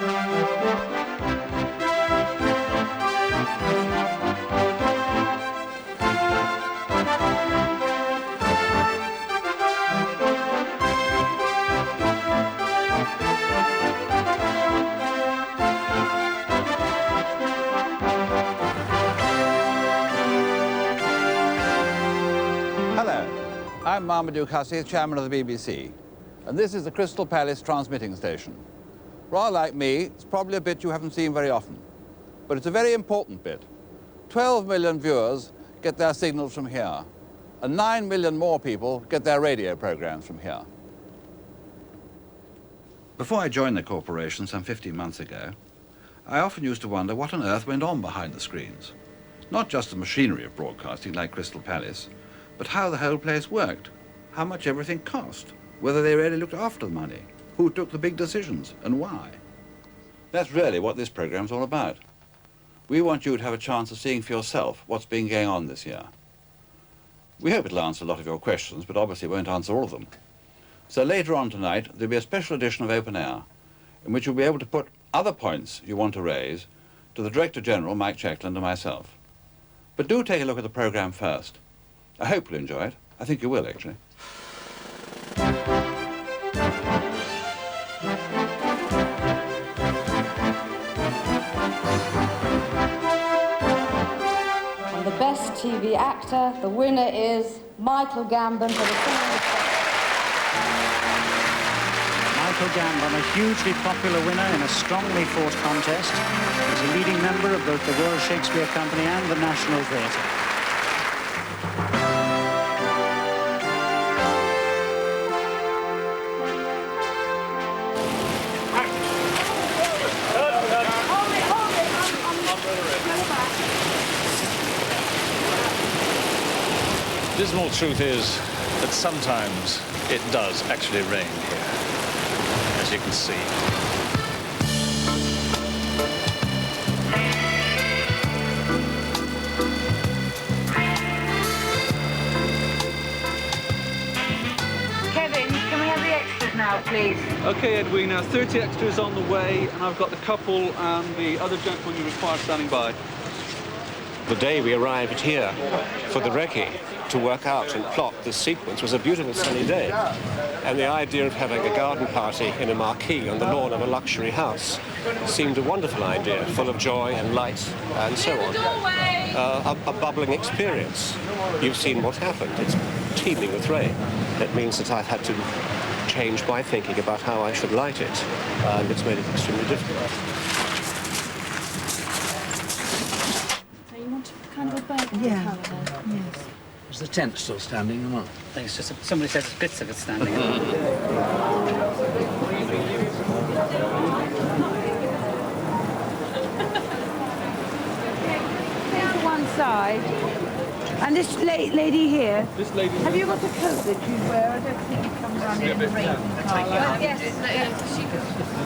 I'm Marmaduke Hussey, chairman of the BBC, and this is the Crystal Palace transmitting station. Rather like me, it's probably a bit you haven't seen very often, but it's a very important bit. 12 million viewers get their signals from here, and 9 million more people get their radio programs from here. Before I joined the corporation some 15 months ago, I often used to wonder what on earth went on behind the screens. Not just the machinery of broadcasting like Crystal Palace, but how the whole place worked, how much everything cost, whether they really looked after the money, who took the big decisions, and why. That's really what this programme's all about. We want you to have a chance of seeing for yourself what's been going on this year. We hope it'll answer a lot of your questions, but obviously it won't answer all of them. So later on tonight, there'll be a special edition of Open Air, in which you'll be able to put other points you want to raise to the Director General, Mike Checkland, and myself. But do take a look at the programme first. I hope you'll enjoy it. I think you will, actually. And the best TV actor, the winner is Michael Gambon for the singing. Michael Gambon, a hugely popular winner in a strongly fought contest. He's a leading member of both the Royal Shakespeare Company and the National Theatre. The dismal truth is that sometimes it does actually rain here, as you can see. Kevin, can we have the extras now, please? OK, Edwina, 30 extras on the way, and I've got the couple and the other gentleman you require standing by. The day we arrived here for the recce to work out and plot this sequence was a beautiful sunny day. And the idea of having a garden party in a marquee on the lawn of a luxury house seemed a wonderful idea, full of joy and light and so on. A bubbling experience. You've seen what happened. It's teeming with rain. That means that I've had to change my thinking about how I should light it, and it's made it extremely difficult. Yeah. Yes. Is the tent still standing or not? I think it's just somebody says bits of it standing. Down one side. And this lady here. This lady. Have you got a coat that you wear? I don't think it comes around in the rain. Yes.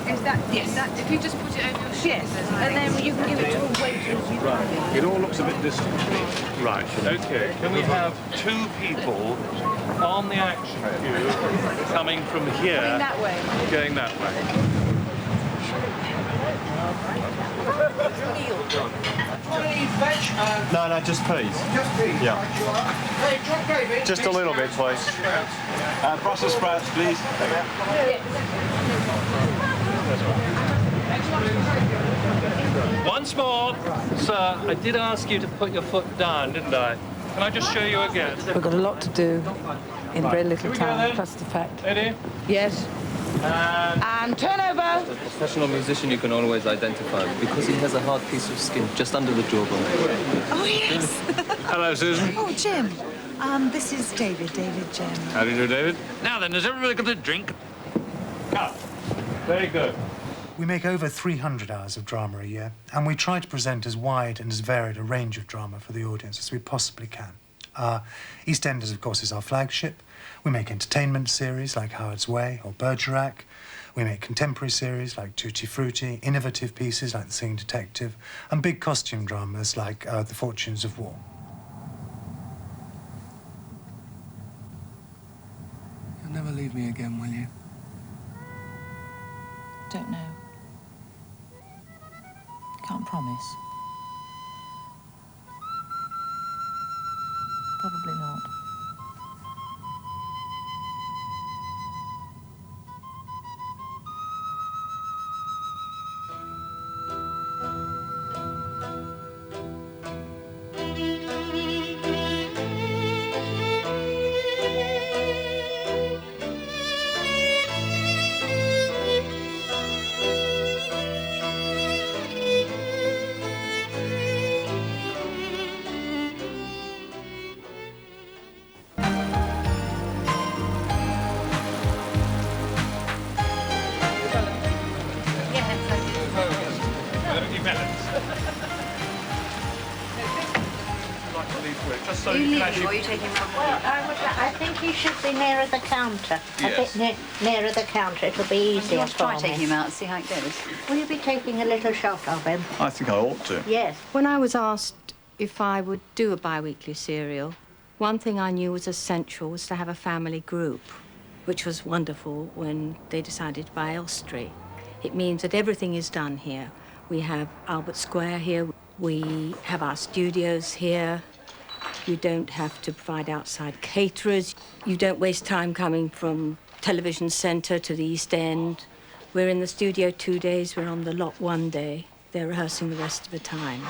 Is that? Yes. If you just put it over your shoes. Yes. And then you can give it to a waitress. Right. It all looks a bit distant to me. Right, OK. Can we have two people on the action queue coming from here? Going that way. Going that way. No, just peas. Just peas? Yeah. Hey, John David. Just a little bit, please. Brussels sprouts, please. Once more, sir, I did ask you to put your foot down, didn't I? Can I just show you again? We've got a lot to do in very little Here we go time, then. plus the fact. Ready? Yes. And turn over. As a professional musician, you can always identify him because he has a hard piece of skin just under the jawbone. Oh, yes. Hello, Susan. Oh, Jim. This is David Jim. How do you do, David? Now then, has everybody got a drink? Cut. Very good. We make over 300 hours of drama a year, and we try to present as wide and as varied a range of drama for the audience as we possibly can. EastEnders, of course, is our flagship. We make entertainment series like Howard's Way or Bergerac. We make contemporary series like Tutti Frutti, innovative pieces like The Singing Detective, and big costume dramas like The Fortunes of War. You'll never leave me again, will you? Don't know. Can't promise. Probably not. I think he should be nearer the counter. Yes. A bit nearer the counter. It'll be easier Do you want to try for me. taking him out and see how it goes? Will you be taking a little shot of him? I think I ought to. Yes. When I was asked if I would do a bi-weekly serial, one thing I knew was essential was to have a family group, which was wonderful when they decided to buy Elstree. It means that everything is done here. We have Albert Square here, we have our studios here. You don't have to provide outside caterers. You don't waste time coming from Television Centre to the East End. We're in the studio 2 days, we're on the lot 1 day. They're rehearsing the rest of the time.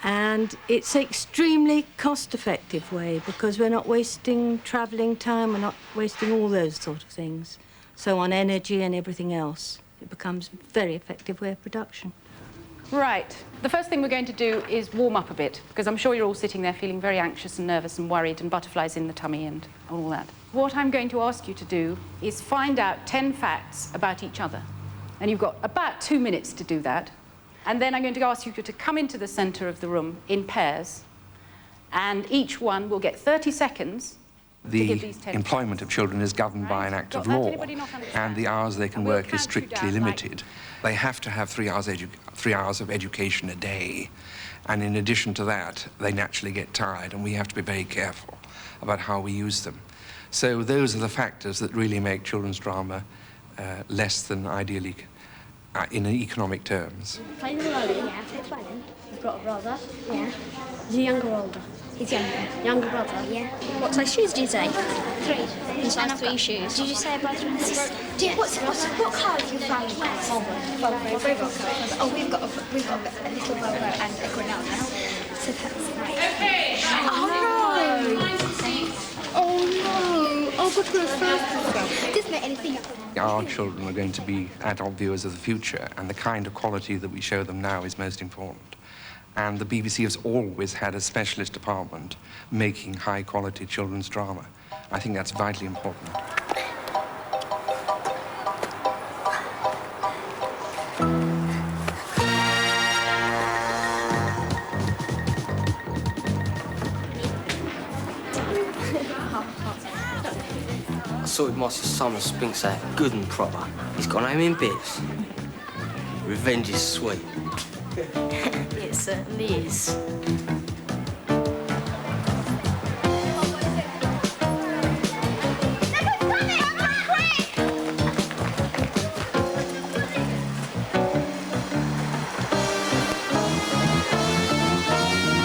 And it's an extremely cost-effective way because we're not wasting travelling time, we're not wasting all those sort of things. So on energy and everything else, it becomes a very effective way of production. Right. The first thing we're going to do is warm up a bit, because I'm sure you're all sitting there feeling very anxious and nervous and worried and butterflies in the tummy and all that. What I'm going to ask you to do is find out 10 facts about each other. And you've got about 2 minutes to do that. And then I'm going to ask you to come into the centre of the room in pairs, and each one will get 30 seconds to give The these 10 employment of children is governed by an act of law, and the hours they can work is strictly limited. They have to have 3 hours of education a day, and in addition to that, they naturally get tired, and we have to be very careful about how we use them. So those are the factors that really make children's drama less than ideally in economic terms. Playing the violin, yeah, I play the violin. You've got a brother? Yeah. Is he younger or older? He's younger. Younger brother? Yeah. What size shoes do you say? 3. In size 3 shoes. Did you say a brother and a sister? What car is your family? Volvo. Oh, we've got a little Volvo and a Granada. So that's great. Okay. Oh no! Oh no! Oh, good for us. Doesn't make anything up. Our children are going to be adult viewers of the future, and the kind of quality that we show them now is most important. And the BBC has always had a specialist department making high-quality children's drama. I think that's vitally important. I saw with Master Simon Spinks out good and proper. He's gone home in bits. Revenge is sweet. It certainly is.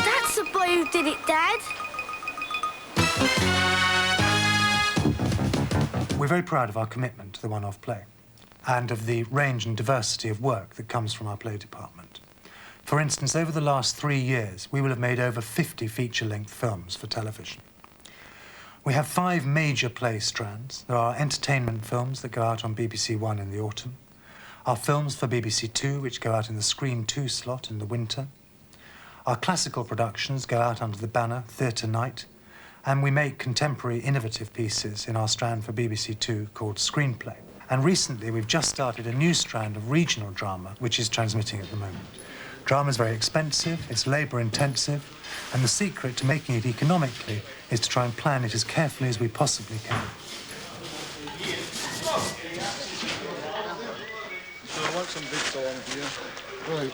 That's the boy who did it, Dad. We're very proud of our commitment to the one-off play and of the range and diversity of work that comes from our play department. For instance, over the last 3 years, we will have made over 50 feature-length films for television. We have 5 major play strands. There are entertainment films that go out on BBC One in the autumn, our films for BBC Two, which go out in the Screen 2 slot in the winter. Our classical productions go out under the banner Theatre Night, and we make contemporary innovative pieces in our strand for BBC Two called Screenplay. And recently, we've just started a new strand of regional drama, which is transmitting at the moment. Drama is very expensive, it's labour-intensive, and the secret to making it economically is to try and plan it as carefully as we possibly can. So I want some bits on here. Right.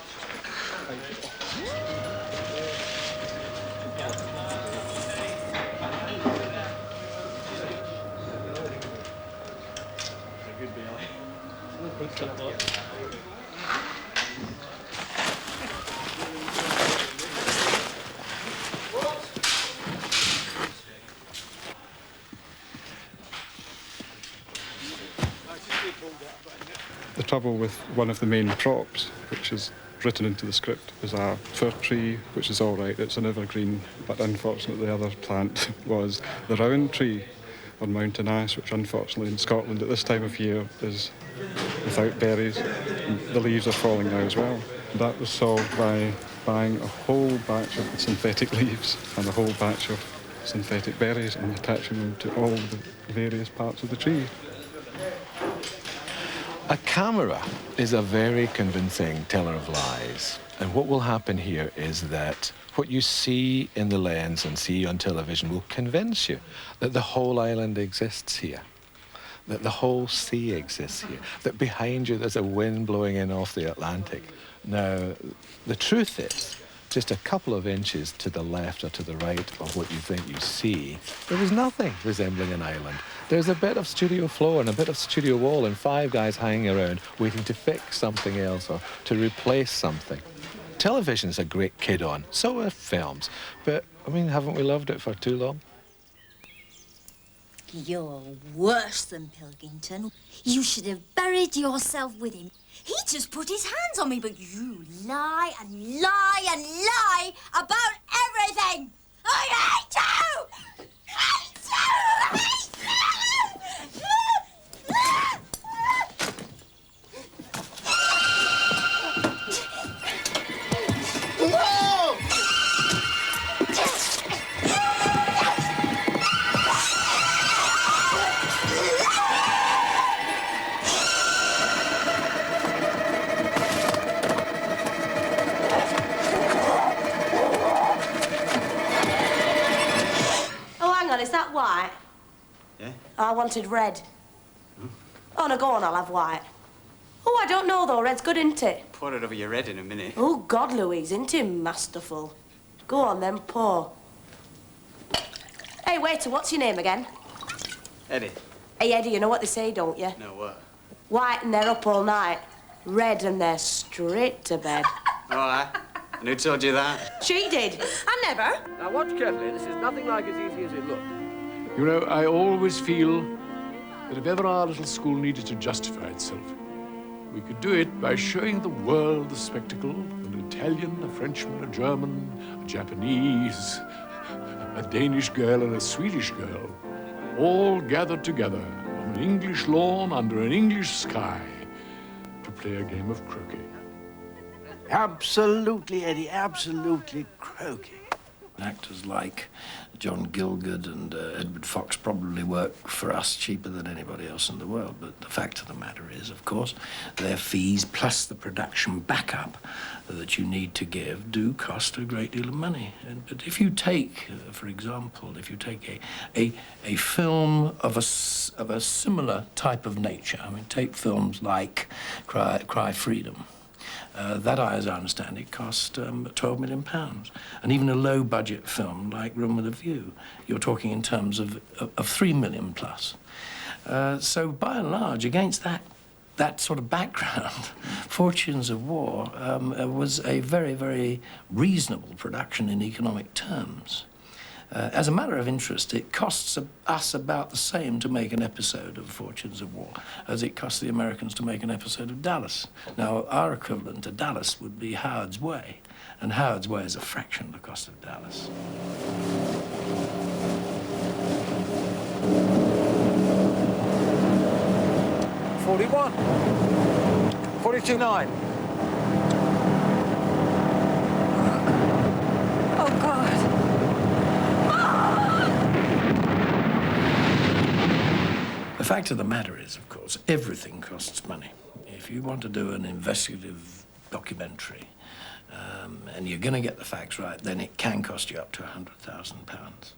trouble with one of the main props, which is written into the script, is a fir tree, which is all right, it's an evergreen, but unfortunately the other plant was the rowan tree on Mountain Ash, which unfortunately in Scotland at this time of year is without berries. And the leaves are falling now as well. That was solved by buying a whole batch of synthetic leaves and a whole batch of synthetic berries and attaching them to all the various parts of the tree. A camera is a very convincing teller of lies. And what will happen here is that what you see in the lens and see on television will convince you that the whole island exists here, that the whole sea exists here, that behind you there's a wind blowing in off the Atlantic. Now, the truth is, just a couple of inches to the left or to the right of what you think you see, there is nothing resembling an island. There's a bit of studio floor and a bit of studio wall and 5 guys hanging around waiting to fix something else or to replace something. Television's a great kid on, so are films. But, I mean, haven't we loved it for too long? You're worse than Pilkington. You should have buried yourself with him. He just put his hands on me, but you lie and lie and lie about everything. I hate you! Hate you! Hate you! Is that white? Yeah? I wanted red. Oh, no, go on, I'll have white. Oh, I don't know, though. Red's good, isn't it? Pour it over your head in a minute. Oh, God, Louise, isn't he masterful? Go on, then, pour. Hey, waiter, what's your name again? Eddie. Hey, Eddie, you know what they say, don't you? No, what? White and they're up all night. Red and they're straight to bed. All right. And who told you that? She did. I never. Now, watch carefully. This is nothing like as easy as it looks. You know, I always feel that if ever our little school needed to justify itself, we could do it by showing the world the spectacle of an Italian, a Frenchman, a German, a Japanese, a Danish girl and a Swedish girl, all gathered together on an English lawn under an English sky to play a game of croquet. Absolutely, Eddie, absolutely croaky. Actors like John Gielgud and Edward Fox probably work for us cheaper than anybody else in the world, but the fact of the matter is, of course, their fees plus the production backup that you need to give do cost a great deal of money. But if you take, for example, if you take a film of a similar type of nature, I mean, take films like Cry Freedom. That, as I understand it, cost £12 million. And even a low-budget film like Room with a View, you're talking in terms of £3 million plus. So, by and large, against that sort of background, Fortunes of War was a very, very reasonable production in economic terms. As a matter of interest, it costs us about the same to make an episode of Fortunes of War as it costs the Americans to make an episode of Dallas. Now, our equivalent to Dallas would be Howard's Way, and Howard's Way is a fraction of the cost of Dallas. $41. $42.9. Oh, God. The fact of the matter is, of course, everything costs money. If you want to do an investigative documentary and you're going to get the facts right, then it can cost you up to £100,000.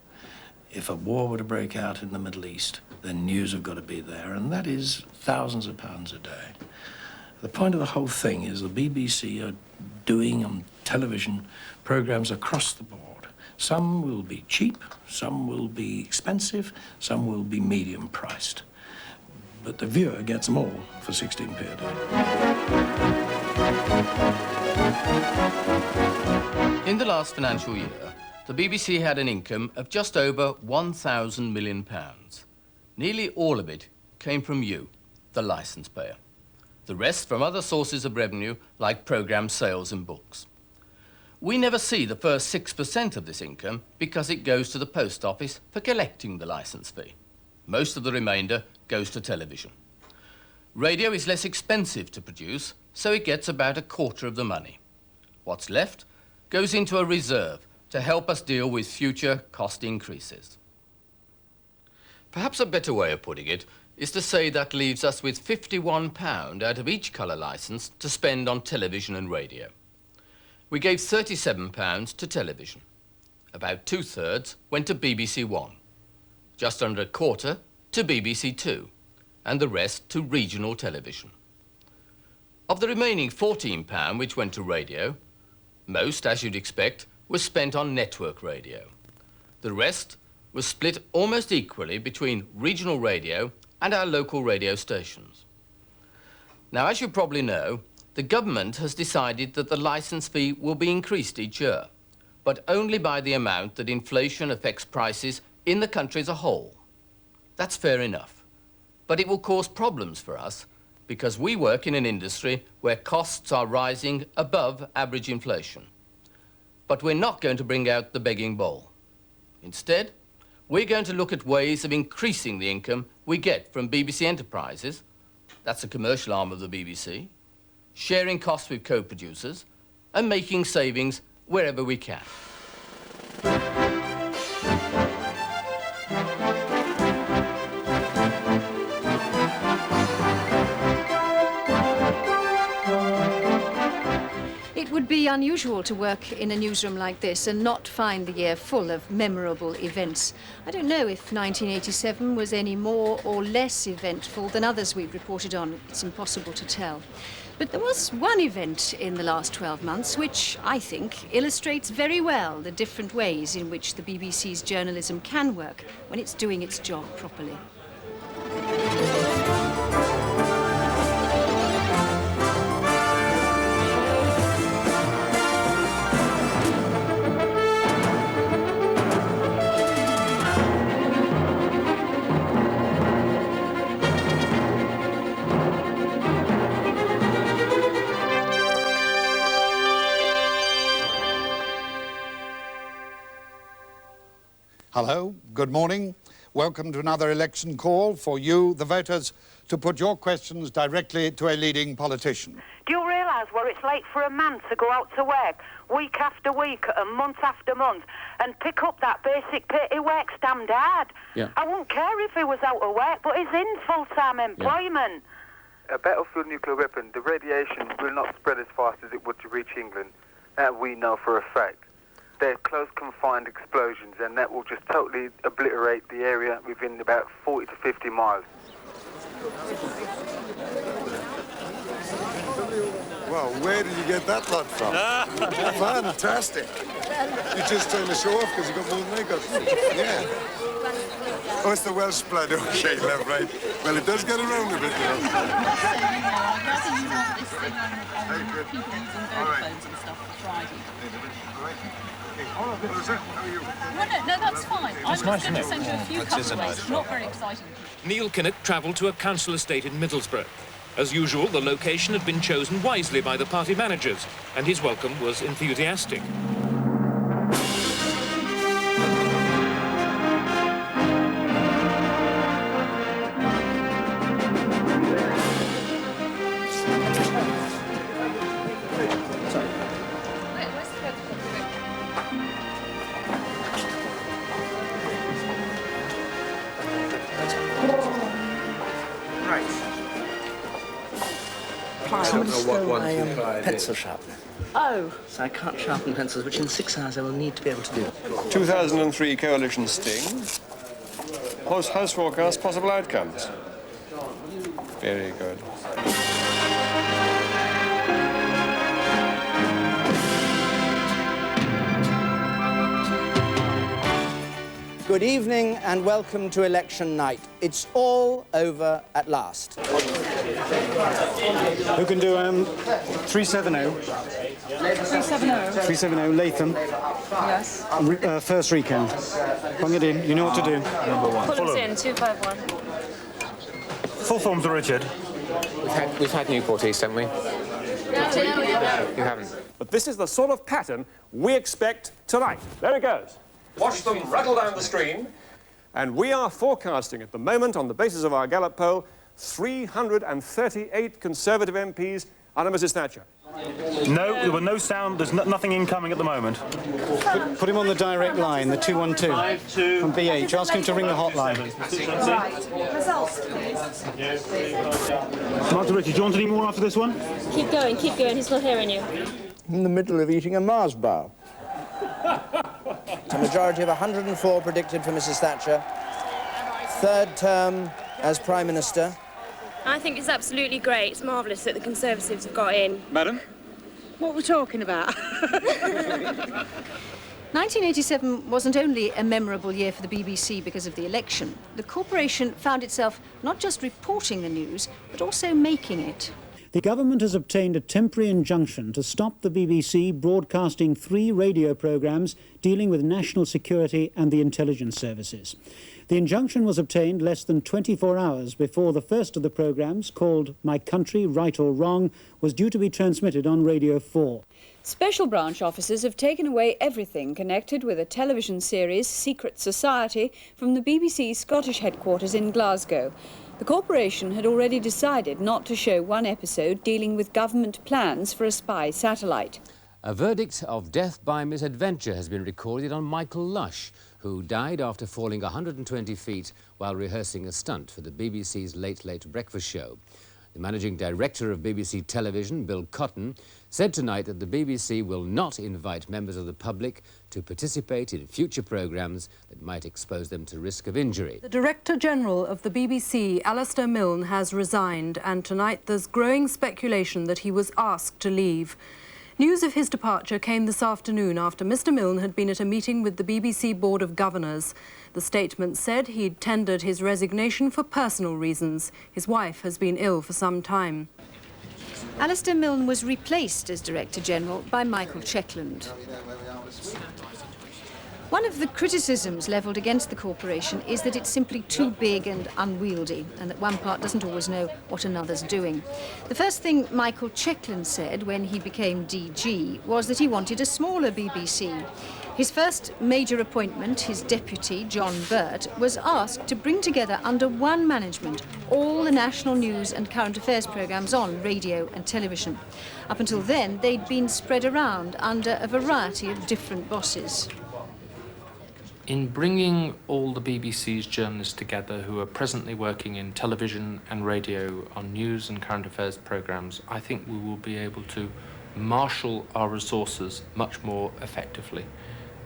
If a war were to break out in the Middle East, then news have got to be there, and that is thousands of pounds a day. The point of the whole thing is the BBC are doing on television programs across the board. Some will be cheap, some will be expensive, some will be medium priced. But the viewer gets them all for 16p a day. In the last financial year, the BBC had an income of just over £1,000 million. Nearly all of it came from you, the licence payer. The rest from other sources of revenue, like programme sales and books. We never see the first 6% of this income because it goes to the post office for collecting the licence fee. Most of the remainder goes to television. Radio is less expensive to produce, so it gets about a quarter of the money. What's left goes into a reserve to help us deal with future cost increases. Perhaps a better way of putting it is to say that leaves us with £51 out of each colour licence to spend on television and radio. We gave £37 to television. About 2/3 went to BBC One, just under a quarter to BBC Two, and the rest to regional television. Of the remaining £14 which went to radio, most, as you'd expect, was spent on network radio. The rest was split almost equally between regional radio and our local radio stations. Now, as you probably know, the government has decided that the licence fee will be increased each year, but only by the amount that inflation affects prices in the country as a whole. That's fair enough, but it will cause problems for us because we work in an industry where costs are rising above average inflation. But we're not going to bring out the begging bowl. Instead, we're going to look at ways of increasing the income we get from BBC Enterprises, that's a commercial arm of the BBC, sharing costs with co-producers, and making savings wherever we can. It would be unusual to work in a newsroom like this and not find the year full of memorable events. I don't know if 1987 was any more or less eventful than others we've reported on. It's impossible to tell. But there was one event in the last 12 months which, I think, illustrates very well the different ways in which the BBC's journalism can work when it's doing its job properly. Hello, good morning. Welcome to another election call for you, the voters, to put your questions directly to a leading politician. Do you realise what it's like for a man to go out to work week after week and month after month and pick up that basic pay? He works damned hard. Yeah. I wouldn't care if he was out of work, but he's in full-time employment. A battlefield nuclear weapon, the radiation will not spread as fast as it would to reach England. That we know for a fact. They're close confined explosions, and that will just totally obliterate the area within about 40 to 50 miles. Well, where did you get that lot from? Fantastic. You're just trying to show off because you got more than I got. Yeah. Oh, it's the Welsh blood. Okay, love, right. Well, it does get around a bit, you know. All right. And stuff for Friday. No, that's fine. That's I'm nice, just going to isn't send it? you a few That is a cutaways. nice Not very exciting. Neil Kinnock travelled to a council estate in Middlesbrough. As usual, the location had been chosen wisely by the party managers, and his welcome was enthusiastic. Somebody stole my pencil sharpener. Oh. So I can't sharpen pencils, which in 6 hours I will need to be able to do. 2003 coalition sting. House forecast, possible outcomes. Very good. Good evening and welcome to election night. It's all over at last. Who can do 370? 370. 370, Latham. Yes. First recount. Bung it in, you know what to do. Pull us in, 251. Full form to Richard. We've had Newport East, haven't we? You haven't. But this is the sort of pattern we expect tonight. There it goes. Watch them rattle down the stream. And we are forecasting at the moment, on the basis of our Gallup poll, 338 Conservative MPs under Mrs Thatcher. No, there were no sound. There's nothing incoming at the moment. Put him on the direct line, the 212 from BH. Ask him to ring the hotline. Right. Results, please. Martha Ritchie, do you want any more after this one? Keep going, he's not hearing you. In the middle of eating a Mars bar. A majority of 104 predicted for Mrs Thatcher. Third term as Prime Minister. I think it's absolutely great. It's marvellous that the Conservatives have got in. Madam? What we're talking about? 1987 wasn't only a memorable year for the BBC because of the election. The corporation found itself not just reporting the news, but also making it. The government has obtained a temporary injunction to stop the BBC broadcasting 3 radio programmes dealing with national security and the intelligence services. The injunction was obtained less than 24 hours before the first of the programmes, called My Country, Right or Wrong, was due to be transmitted on Radio 4. Special branch officers have taken away everything connected with a television series, Secret Society, from the BBC Scottish headquarters in Glasgow. The corporation had already decided not to show one episode dealing with government plans for a spy satellite. A verdict of death by misadventure has been recorded on Michael Lush, who died after falling 120 feet while rehearsing a stunt for the BBC's Late Late Breakfast show. The managing director of BBC Television, Bill Cotton, said tonight that the BBC will not invite members of the public to participate in future programmes that might expose them to risk of injury. The Director General of the BBC, Alistair Milne, has resigned, and tonight there's growing speculation that he was asked to leave. News of his departure came this afternoon after Mr Milne had been at a meeting with the BBC Board of Governors. The statement said he'd tendered his resignation for personal reasons. His wife has been ill for some time. Alistair Milne was replaced as Director General by Michael Checkland. One of the criticisms levelled against the corporation is that it's simply too big and unwieldy, and that one part doesn't always know what another's doing. The first thing Michael Checkland said when he became DG was that he wanted a smaller BBC. His first major appointment, his deputy, John Burt, was asked to bring together under one management all the national news and current affairs programmes on radio and television. Up until then, they'd been spread around under a variety of different bosses. In bringing all the BBC's journalists together who are presently working in television and radio on news and current affairs programmes, I think we will be able to marshal our resources much more effectively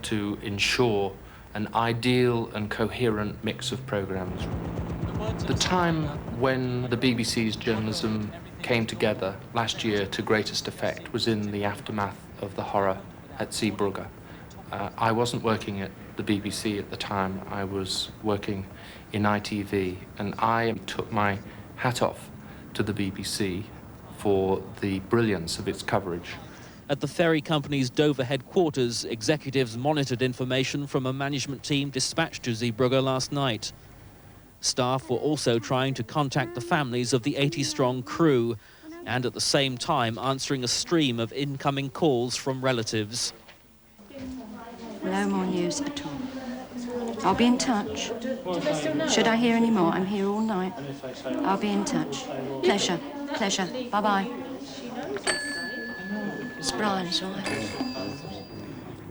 to ensure an ideal and coherent mix of programmes. The time when the BBC's journalism came together last year to greatest effect was in the aftermath of the horror at Zeebrugge. I wasn't working at the BBC at the time. I was working in ITV, and I took my hat off to the BBC for the brilliance of its coverage. At the ferry company's Dover headquarters, executives monitored information from a management team dispatched to Zeebrugge last night. Staff were also trying to contact the families of the 80-strong crew, and at the same time answering a stream of incoming calls from relatives. No more news at all. I'll be in touch. Should I hear any more? I'm here all night. I'll be in touch. Pleasure. Pleasure. Bye-bye. It's Brian's wife.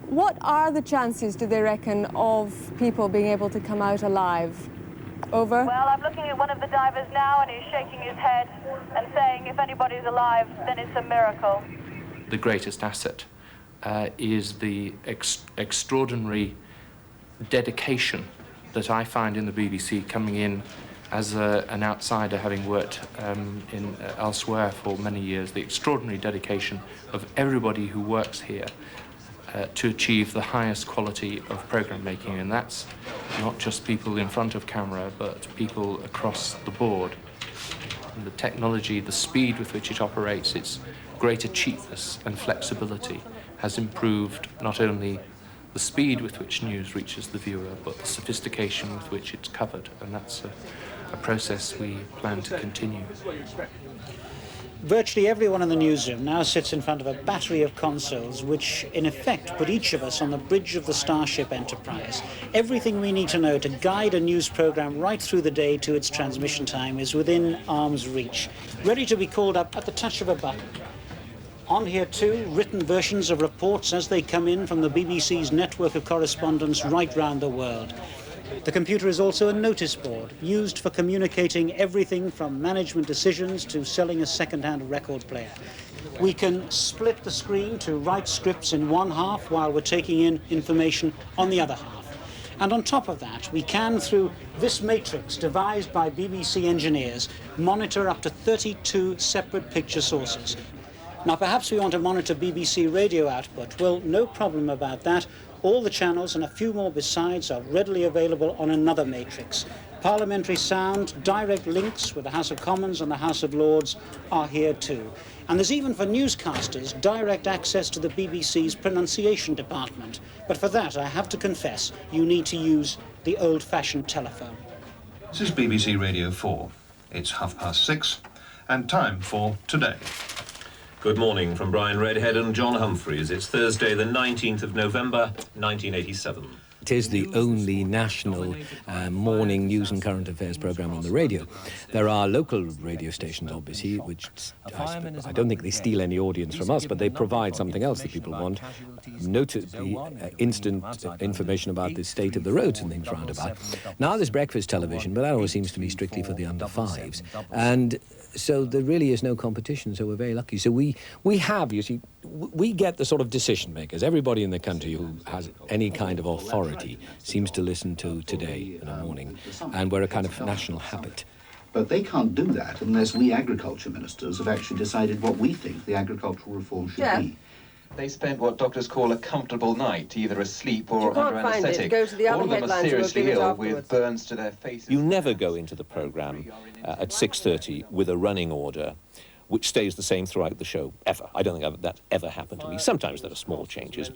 What are the chances, do they reckon, of people being able to come out alive? Over? Well, I'm looking at one of the divers now, and he's shaking his head and saying if anybody's alive, then it's a miracle. The greatest asset is the extraordinary dedication that I find in the BBC, coming in as an outsider, having worked elsewhere for many years, the extraordinary dedication of everybody who works here to achieve the highest quality of programme making, and that's not just people in front of camera, but people across the board. And the technology, the speed with which it operates, its greater cheapness and flexibility has improved not only the speed with which news reaches the viewer, but the sophistication with which it's covered, and that's a process we plan to continue. Virtually everyone in the newsroom now sits in front of a battery of consoles which, in effect, put each of us on the bridge of the Starship Enterprise. Everything we need to know to guide a news program right through the day to its transmission time is within arm's reach, ready to be called up at the touch of a button. On here, too, written versions of reports as they come in from the BBC's network of correspondents right round the world. The computer is also a notice board, used for communicating everything from management decisions to selling a second-hand record player. We can split the screen to write scripts in one half while we're taking in information on the other half. And on top of that, we can, through this matrix devised by BBC engineers, monitor up to 32 separate picture sources. Now, perhaps we want to monitor BBC radio output. Well, no problem about that. All the channels and a few more besides are readily available on another matrix. Parliamentary sound, direct links with the House of Commons and the House of Lords are here too. And there's even for newscasters direct access to the BBC's pronunciation department. But for that, I have to confess, you need to use the old-fashioned telephone. This is BBC Radio 4. It's 6:30 and time for Today. Good morning from Brian Redhead and John Humphreys. It's Thursday, the 19th of November, 1987. It is the only national morning news and current affairs programme on the radio. There are local radio stations, obviously, which I don't think they steal any audience from us, but they provide something else that people want, notably instant information about the state of the roads and things round about. Now there's breakfast television, but that always seems to be strictly for the under-5s. And so there really is no competition, so we're very lucky. So we have, you see, we get the sort of decision makers. Everybody in the country who has any kind of authority seems to listen to Today in the morning, and we're a kind of national habit. But they can't do that unless we agriculture ministers have actually decided what we think the agricultural reform should be. They spent what doctors call a comfortable night, either asleep or under find it, anaesthetic. go to the other All of them are headlines who have seriously been ill afterwards. with burns to their faces. You never go into the programme at 6:30 with a running order which stays the same throughout the show, ever. I don't think that ever happened to me. Sometimes there are small changes.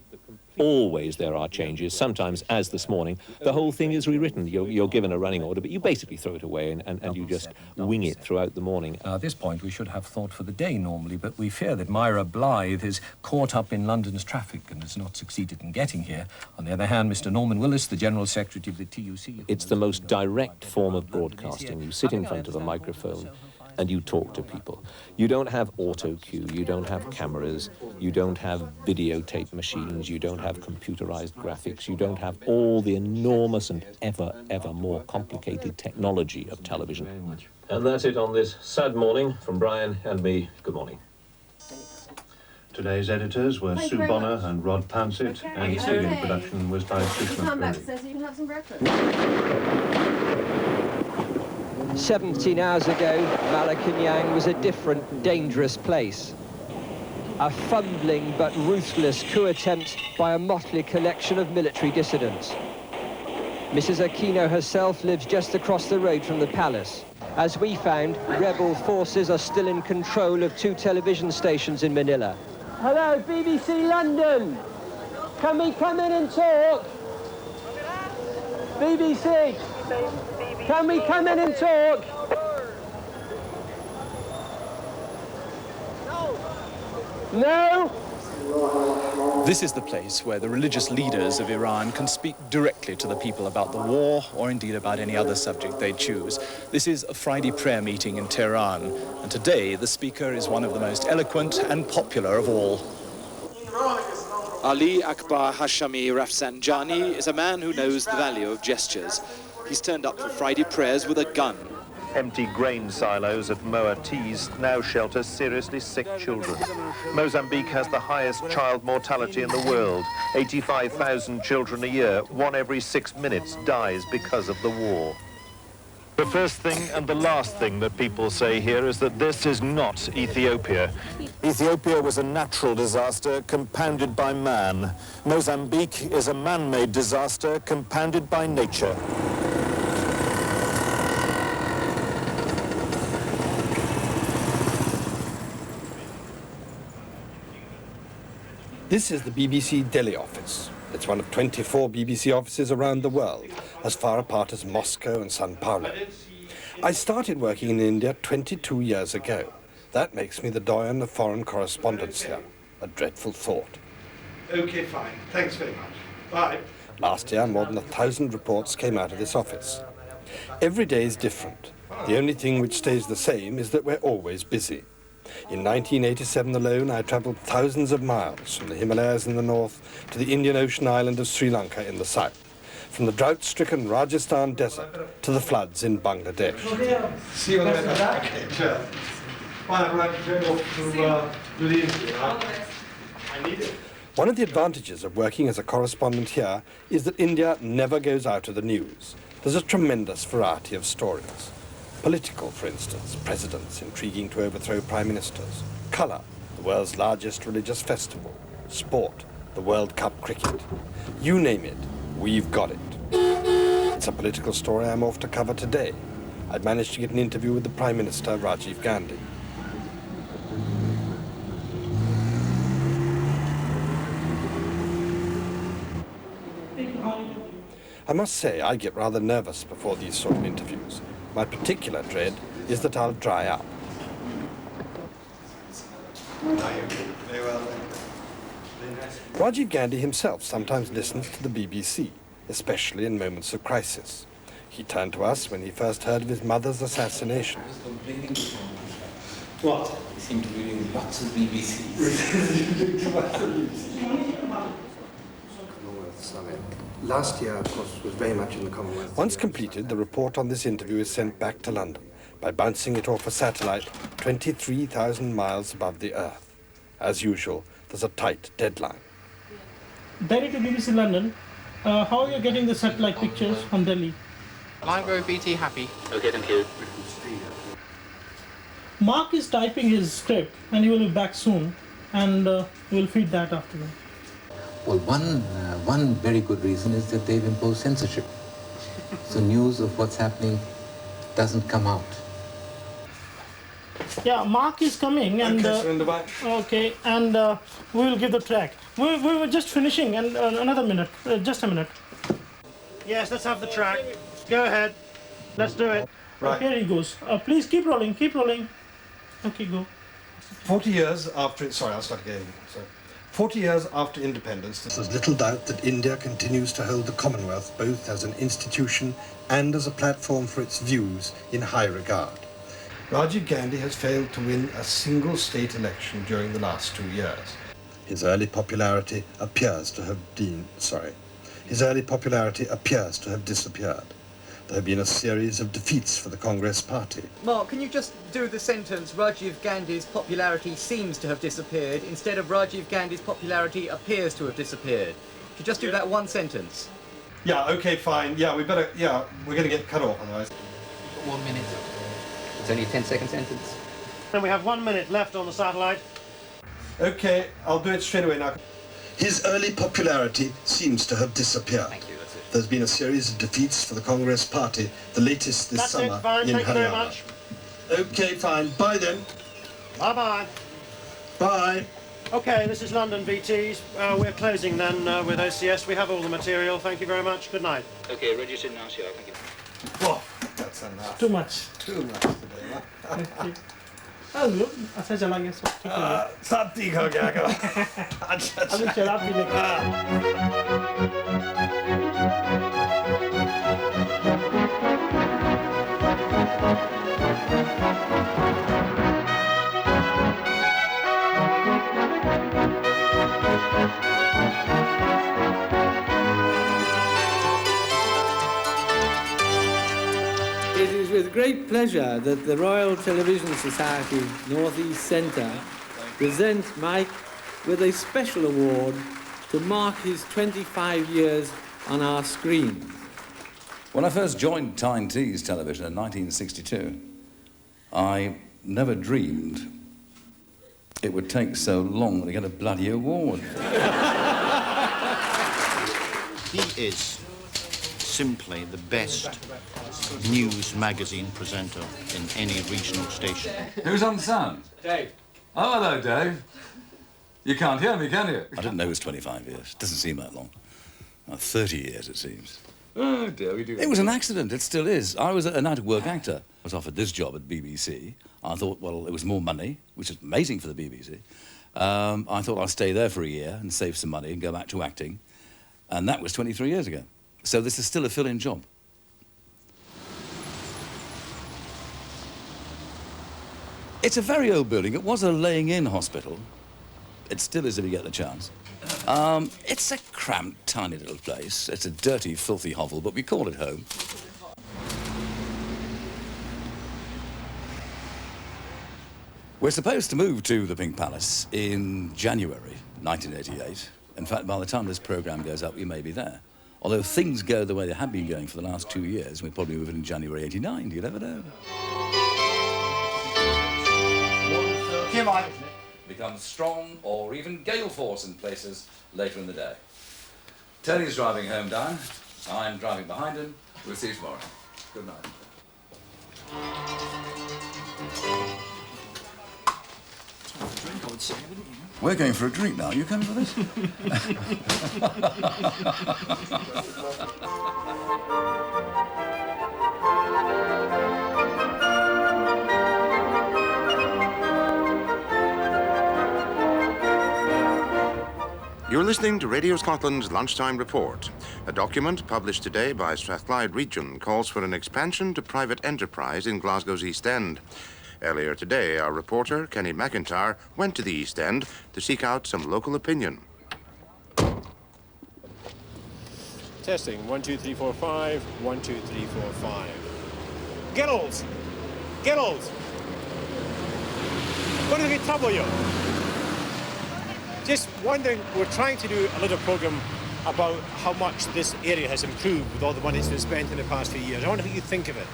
Always there are changes. Sometimes, as this morning, the whole thing is rewritten. You're given a running order, but you basically throw it away and you just wing it throughout the morning. At this point, we should have thought for the day normally, but we fear that Myra Blythe is caught up in London's traffic and has not succeeded in getting here. On the other hand, Mr. Norman Willis, the General Secretary of the TUC... It's the most direct form of broadcasting. You sit in front of a microphone and you talk to people. You don't have auto cue, you don't have cameras, you don't have videotape machines, you don't have computerized graphics, you don't have all the enormous and ever more complicated technology of television. And that's it on this sad morning from Brian and me. Good morning. Today's editors were Sue Bonner and Rod Pansett, and studio production was by Sushma Puri. You can have some breakfast. 17 hours ago, Malacanang was a different, dangerous place. A fumbling but ruthless coup attempt by a motley collection of military dissidents. Mrs. Aquino herself lives just across the road from the palace. As we found, rebel forces are still in control of 2 television stations in Manila. Hello, BBC London. Can we come in and talk? BBC. Can we come in and talk? No? This is the place where the religious leaders of Iran can speak directly to the people about the war or indeed about any other subject they choose. This is a Friday prayer meeting in Tehran, and today the speaker is one of the most eloquent and popular of all. Ali Akbar Hashami Rafsanjani is a man who knows the value of gestures. He's turned up for Friday prayers with a gun. Empty grain silos at Moatis now shelter seriously sick children. Mozambique has the highest child mortality in the world. 85,000 children a year, 1 every 6 minutes dies because of the war. The first thing and the last thing that people say here is that this is not Ethiopia. Ethiopia was a natural disaster compounded by man. Mozambique is a man-made disaster compounded by nature. This is the BBC Delhi office. It's one of 24 BBC offices around the world, as far apart as Moscow and Sao Paulo. I started working in India 22 years ago. That makes me the doyen of foreign correspondence here. A dreadful thought. OK, fine. Thanks very much. Bye. Last year, more than 1,000 reports came out of this office. Every day is different. The only thing which stays the same is that we're always busy. In 1987 alone, I travelled thousands of miles from the Himalayas in the north to the Indian Ocean island of Sri Lanka in the south, from the drought-stricken Rajasthan desert to the floods in Bangladesh. See you later. Okay, sure. Fine, right, off to the interview. I need it. One of the advantages of working as a correspondent here is that India never goes out of the news. There's a tremendous variety of stories. Political, for instance, presidents intriguing to overthrow prime ministers. Colour, the world's largest religious festival. Sport, the World Cup cricket. You name it, we've got it. It's a political story I'm off to cover today. I've managed to get an interview with the Prime Minister, Rajiv Gandhi. I must say, I get rather nervous before these sort of interviews. My particular dread is that I'll dry up. Rajiv Gandhi himself sometimes listens to the BBC, especially in moments of crisis. He turned to us when he first heard of his mother's assassination. What? You seem to be reading lots of BBCs. Last year, of course, was very much in the Commonwealth. Once completed, the report on this interview is sent back to London by bouncing it off a satellite 23,000 miles above the Earth. As usual, there's a tight deadline. Delhi to BBC London. How are you getting the satellite pictures from Delhi? Line Road BT happy. Okay, thank you. Mark is typing his script and he will be back soon, and we'll feed that after that. Well, one very good reason is that they've imposed censorship. So news of what's happening doesn't come out. Yeah, Mark is coming, and okay, and we'll give the track. We were just finishing, and another minute, just a minute. Yes, let's have the track. Go ahead. Let's do it. Right. Here he goes. Please keep rolling, keep rolling. Okay, go. 40 years after... Sorry, I'll start again. Sorry. 40 years after independence, there's little doubt that India continues to hold the Commonwealth both as an institution and as a platform for its views in high regard. Rajiv Gandhi has failed to win a single state election during the last 2 years. His early popularity appears to have disappeared. There have been a series of defeats for the Congress party. Mark, can you just do the sentence, Rajiv Gandhi's popularity seems to have disappeared, instead of Rajiv Gandhi's popularity appears to have disappeared? Could you just do that one sentence? Yeah, okay, fine. Yeah, we're going to get cut off otherwise. 1 minute. It's only a 10-second sentence. And we have 1 minute left on the satellite. Okay, I'll do it straight away now. His early popularity seems to have disappeared. Thank you, that's it. There's been a series of defeats for the Congress party, the latest this summer That's it, fine. in Thank you very Haryana. much. Okay, fine. Bye then. Bye-bye. Bye. Okay, this is London VTs. We're closing then with OCS. We have all the material. Thank you very much. Good night. Okay, ready to announce you. Thank you. Oh, that's enough. Too much. Too much today, huh? Hello अच्छा चला गया सब ठीक है सब ठीक हो गया का अच्छा अभी शराब पीने का It is with great pleasure that the Royal Television Society North East Centre presents Mike with a special award to mark his 25 years on our screen. When I first joined Tyne-Tees Television in 1962, I never dreamed it would take so long to get a bloody award. He is simply the best news magazine presenter in any regional station. Who's on the sound? Dave. Oh, hello, Dave. You can't hear me, can you? I didn't know it was 25 years. Doesn't seem that long. 30 years, it seems. Oh, dear, we do. It was an accident. It still is. I was an out-of-work actor. was offered this job at BBC, I thought, well, it was more money, which is amazing for the BBC. I thought I'd stay there for a year and save some money and go back to acting. And that was 23 years ago. So this is still a fill-in job. It's a very old building. It was a laying-in hospital. It still is if you get the chance. It's a cramped, tiny little place. It's a dirty, filthy hovel, but we call it home. We're supposed to move to the Pink Palace in January 1988. In fact, by the time this programme goes up, we may be there. Although things go the way they have been going for the last 2 years, we'll probably move in January '89. You never know. Become strong or even gale force in places later in the day. Tony's driving home, Diane. I'm driving behind him. We'll see you tomorrow. Good night. We're going for a drink now. You coming for this? You're listening to Radio Scotland's Lunchtime Report. A document published today by Strathclyde Region calls for an expansion to private enterprise in Glasgow's East End. Earlier today, our reporter, Kenny McIntyre, went to the East End to seek out some local opinion. Testing, 1, 2, 3, 4, 5, 1, 2, 3, 4, 5. Girls! Girls! What did it trouble you? Just wondering, we're trying to do a little programme about how much this area has improved with all the money that's been spent in the past few years. I wonder what you think of it.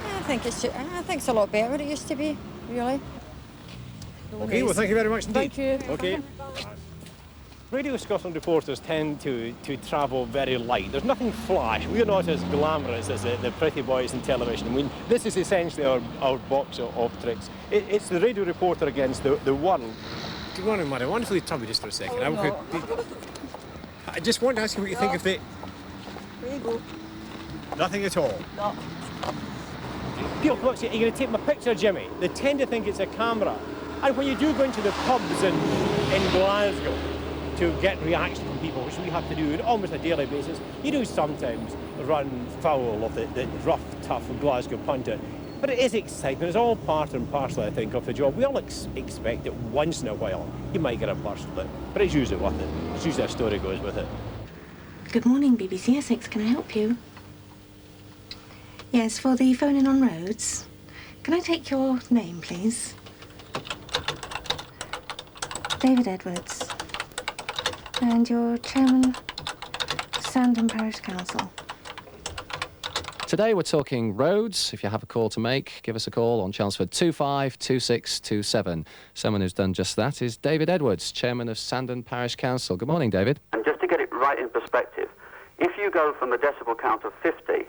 I think it's a lot better than it used to be, really. OK, well, thank you very much indeed. Thank you. OK. Radio Scotland reporters tend to travel very light. There's nothing flash. We're not as glamorous as the pretty boys in television. I mean, this is essentially our box of tricks. It's the radio reporter against the world. Good morning, Murray. I wonder if you tell me just for a second. I just want to ask you what you think of the... There you go. Nothing at all? No. People come up to you, are you going to take my picture, Jimmy? They tend to think it's a camera. And when you do go into the pubs in Glasgow to get reaction from people, which we have to do on almost a daily basis, you do sometimes run foul of the rough, tough Glasgow pundit. But it is exciting. It's all part and parcel, I think, of the job. We all expect that once in a while you might get a burst of it, but it's usually worth it. It's usually a story goes with it. Good morning, BBC Essex. Can I help you? Yes, for the phoning on roads. Can I take your name, please? David Edwards. And you're chairman of Sandon Parish Council. Today we're talking roads. If you have a call to make, give us a call on Chelmsford 252627. Someone who's done just that is David Edwards, chairman of Sandon Parish Council. Good morning, David. And just to get it right in perspective, if you go from a decibel count of 50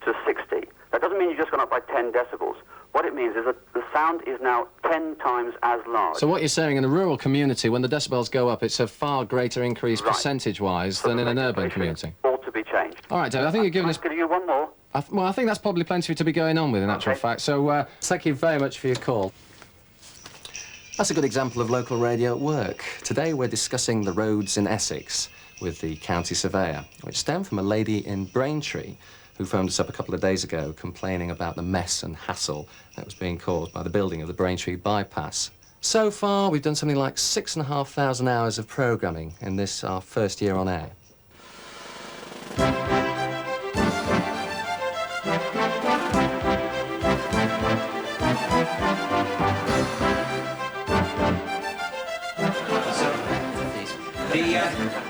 to 60, that doesn't mean you've just gone up by 10 decibels. What it means is that the sound is now 10 times as large. So what you're saying, in a rural community, when the decibels go up, it's a far greater increase percentage-wise than in an urban community. Ought to be changed. All right, David, I think you've given us... Could you give one more? Well, I think that's probably plenty to be going on with, in actual fact. So thank you very much for your call. That's a good example of local radio at work. Today we're discussing the roads in Essex with the county surveyor, which stemmed from a lady in Braintree who phoned us up a couple of days ago complaining about the mess and hassle that was being caused by the building of the Braintree bypass. So far, we've done something like 6,500 hours of programming in this, our first year on air.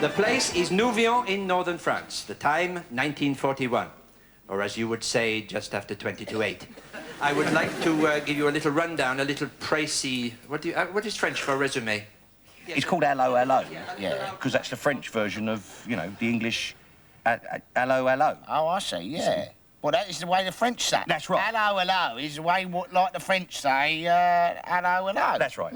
The place is Nouvion in northern France. The time, 1941. Or as you would say, just after 20 to 8. I would like to give you a little rundown, a little précis... What is French for resume? It's called Hello, Hello. Yeah, because that's the French version of, you know, the English Hello, Hello. Oh, I see, yeah. Well, that is the way the French say. That's right. Hello, hello is the way like the French say, hello, hello. That's right.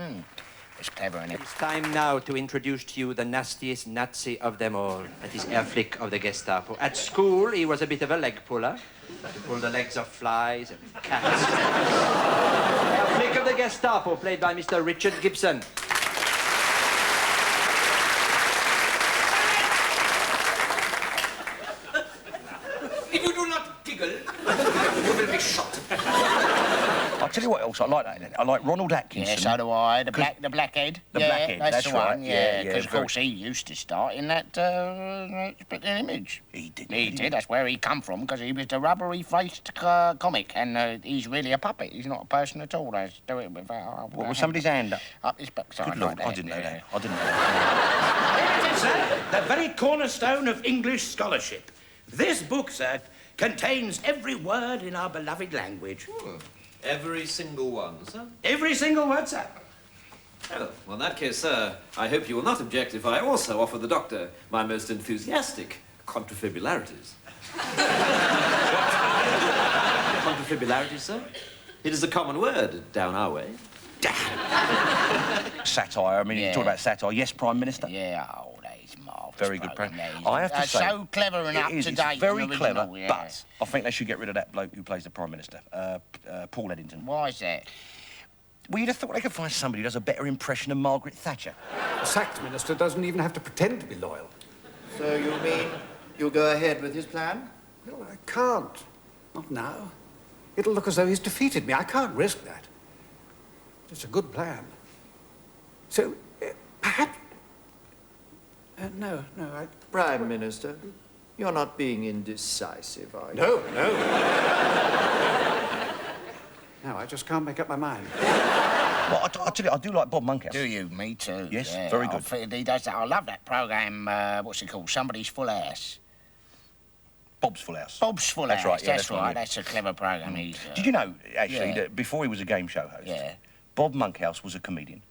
It's clever, isn't it? It's time now to introduce to you the nastiest Nazi of them all. That is Herr Flick of the Gestapo. At school, he was a bit of a leg puller. To pull the legs off flies and cats. A flick of the Gestapo, played by Mr. Richard Gibson. If you do not giggle, you will be shot. I'll tell you what else I like that. I like Ronald Atkinson. Yeah, so do I. The blackhead. The blackhead, that's that's the one. right. Yeah, Yeah, because of very- course he used to start in that Splitting Image. He did. He did. That's where he come from, because he was the rubbery-faced comic, and he's really a puppet. He's not a person at all. They do it without. What was somebody's hand up? Up his backside. Good Lord, like I didn't know yeah. that. I didn't know that. It is, sir, the very cornerstone of English scholarship. This book, sir, contains every word in our beloved language. Every single one, sir? Every single word, sir. Oh, well, in that case, sir, I hope you will not object if I also offer the doctor my most enthusiastic contrafibularities. Contrafibularities, sir? It is a common word down our way. Satire. I mean, you talk about satire. Yes, Prime Minister. Yeah, oh, that is marvellous. Very good program. Amazing. I have to say, so clever and it up is. to It's date. very and clever, original, yeah. but I think they should get rid of that bloke who plays the Prime Minister, Paul Eddington. Why is that? Well, you'd have thought they could find somebody who does a better impression of Margaret Thatcher. A sacked minister doesn't even have to pretend to be loyal. So you mean you'll go ahead with his plan? No, I can't. Not now. It'll look as though he's defeated me. I can't risk that. It's a good plan. So, perhaps... no, I... Prime Minister, you're not being indecisive, are you? No. No, I just can't make up my mind. Well, I tell you, I do like Bob Monkhouse. Do you? Me too. Yes, yeah, very good. He does that. I love that programme, what's it called? Somebody's Full House. Bob's Full House. Bob's Full That's House. right, yeah, that's that's right. right. That's a clever programme. Did you know, actually, yeah. that before he was a game show host, Yeah. Bob Monkhouse was a comedian?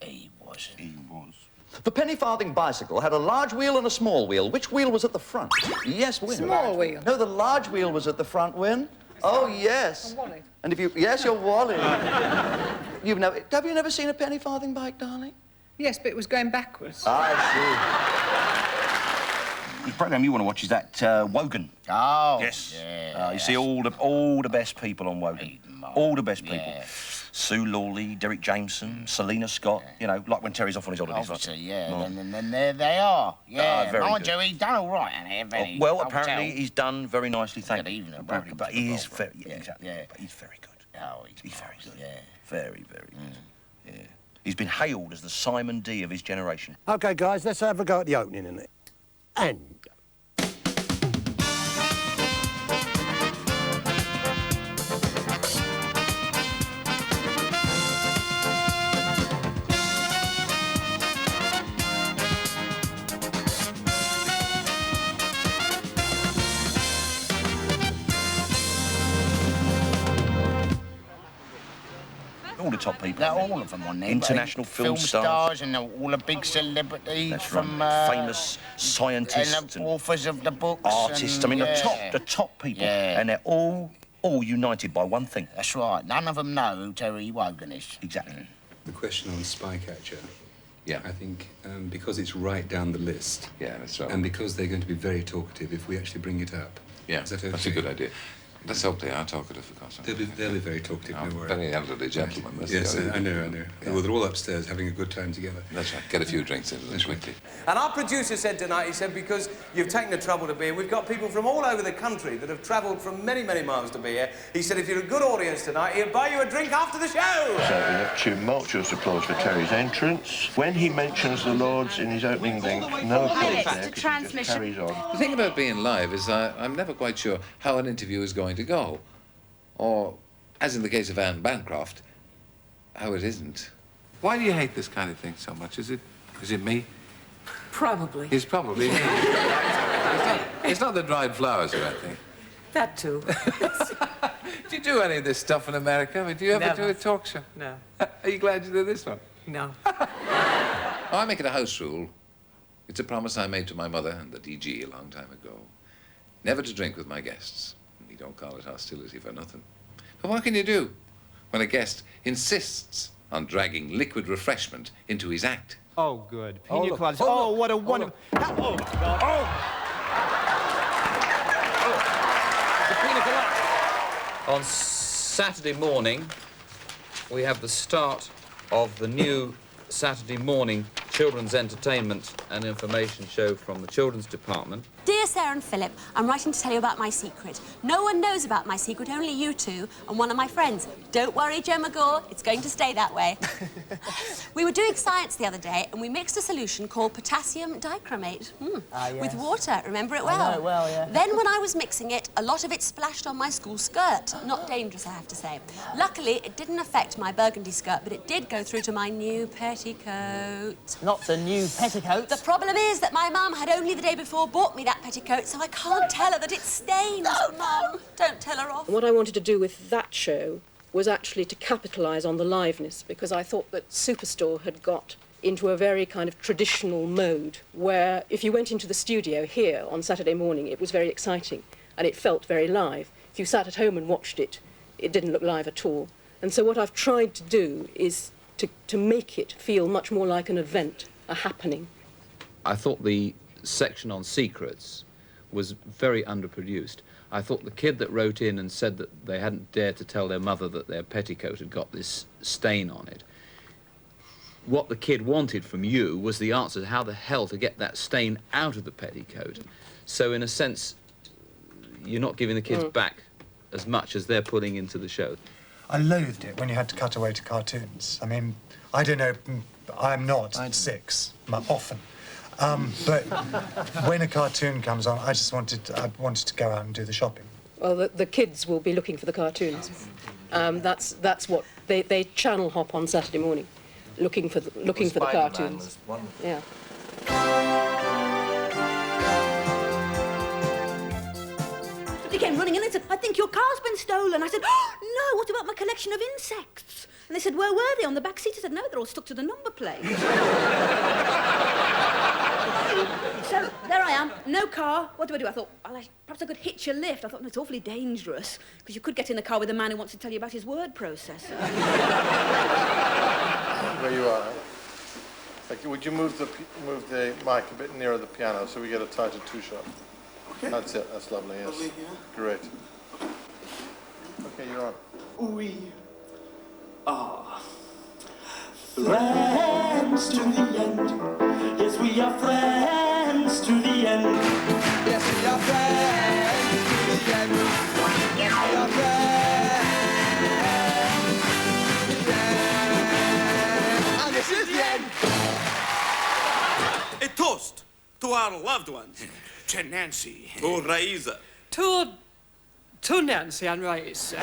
He wasn't. He was. The penny farthing bicycle had a large wheel and a small wheel. Which wheel was at the front? Yes, Win. Small wheel. No, the large wheel was at the front, Win. Oh, yes. Wallet. And if you... Yes, your wallet. Have you never seen a penny farthing bike, darling? Yes, but it was going backwards. I The programme you want to watch is that Wogan. Oh. Yes. Yeah. You see all the best people on Wogan. All the best people. Yeah. Sue Lawley, Derek Jameson, Selena Scott. You know, like when Terry's off on his holidays. Obviously, yeah. No. And then there they are. Yeah. very Mind good. you, he's done all right, hasn't he? Well, apparently he's done very nicely, thank you. even But he is very, exactly. yeah. But he's very good. Oh, He's very good. Yeah. Very, very good. Yeah. He's been hailed as the Simon D of his generation. OK, guys, let's have a go at the opening, innit? And... All the top people. They're all of them on there. International film stars. and all the big celebrities That's from... right. Famous scientists and the authors of the books. artists. I mean, the top people. Yeah. And they're all united by one thing. That's right. None of them know who Terry Wogan is. Exactly. The question on Spycatcher. Yeah. I think because it's right down the list. Yeah, that's right. And because they're going to be very talkative if we actually bring it up. Yeah, Is that okay? that's a good idea. Let's hope they are talkative, of course. They'll be very talkative, no worry. Very elderly gentlemen. That's Yes, the I idea. know. Yeah. Well, they're all upstairs having a good time together. That's right. Get a few drinks into them quickly. And our producer said tonight, he said, because you've taken the trouble to be here, we've got people from all over the country that have travelled from many, many miles to be here. He said, if you're a good audience tonight, he'll buy you a drink after the show. So we have tumultuous applause for Terry's entrance. When he mentions the Lords in his opening thing, no applause there, 'cause he just carries on. The thing about being live is I'm never quite sure how an interview is going to go. Or, as in the case of Anne Bancroft, how it isn't. Why do you hate this kind of thing so much? Is it me? Probably. It's probably me. It's not the dried flowers or anything. That too. Do you do any of this stuff in America? I mean, do you ever Never. do a talk show? No. Are you glad you did this one? No. I make it a house rule. It's a promise I made to my mother and the DG a long time ago. Never to drink with my guests. We don't call it hostility for nothing. But what can you do when a guest insists on dragging liquid refreshment into his act? Oh, good. Oh, Pina look. coladas. Oh, Oh, look. what a Oh, wonderful... look. Oh, my God. Oh! On Saturday morning, we have the start of the new Saturday morning children's entertainment and information show from the Children's Department. Dear Sarah and Philip, I'm writing to tell you about my secret. No one knows about my secret, only you two and one of my friends. Don't worry, Joe McGaw, it's going to stay that way. We were doing science the other day and we mixed a solution called potassium dichromate with water. Remember it well? I know it well, yeah. Then when I was mixing it, a lot of it splashed on my school skirt. Not dangerous, I have to say. Luckily, it didn't affect my burgundy skirt, but it did go through to my new petticoat. Not the new petticoat. The problem is that my mum had only the day before bought me that petticoat, so I can't tell her that it's stained. No, Mum, don't tell her off. What I wanted to do with that show was actually to capitalise on the liveness, because I thought that Superstore had got into a very kind of traditional mode where if you went into the studio here on Saturday morning, it was very exciting and it felt very live. If you sat at home and watched it, it didn't look live at all. And so what I've tried to do is to make it feel much more like an event, a happening. I thought the section on secrets was very underproduced. I thought the kid that wrote in and said that they hadn't dared to tell their mother that their petticoat had got this stain on it, what the kid wanted from you was the answer to how the hell to get that stain out of the petticoat. So in a sense, you're not giving the kids back as much as they're putting into the show. I loathed it when you had to cut away to cartoons. I mean, I don't know, I'm not 6, often. But when a cartoon comes on, I wanted to go out and do the shopping. Well, the kids will be looking for the cartoons. That's what they channel hop on Saturday morning, looking for the cartoons. Yeah. They came running in and said, I think your car's been stolen. I said, oh, no, what about my collection of insects? And they said, where were they? On the back seat? I said, no, they're all stuck to the number plate. So, there I am, no car. What do? I thought, well, perhaps I could hitch a lift. I thought, no, it's awfully dangerous, because you could get in the car with a man who wants to tell you about his word processor. Where you are. Like, would you move the mic a bit nearer the piano so we get a tighter two-shot? Okay. That's it. That's lovely, yes. Lovely, yeah. Great. Okay, you're on. Oui. Ah. Friends to the end. Yes, we are friends to the end. Yes, we are friends to the end. Yes, we are friends. And this is the end. A toast to our loved ones. To Nancy. To Raisa. To Nancy and Raisa.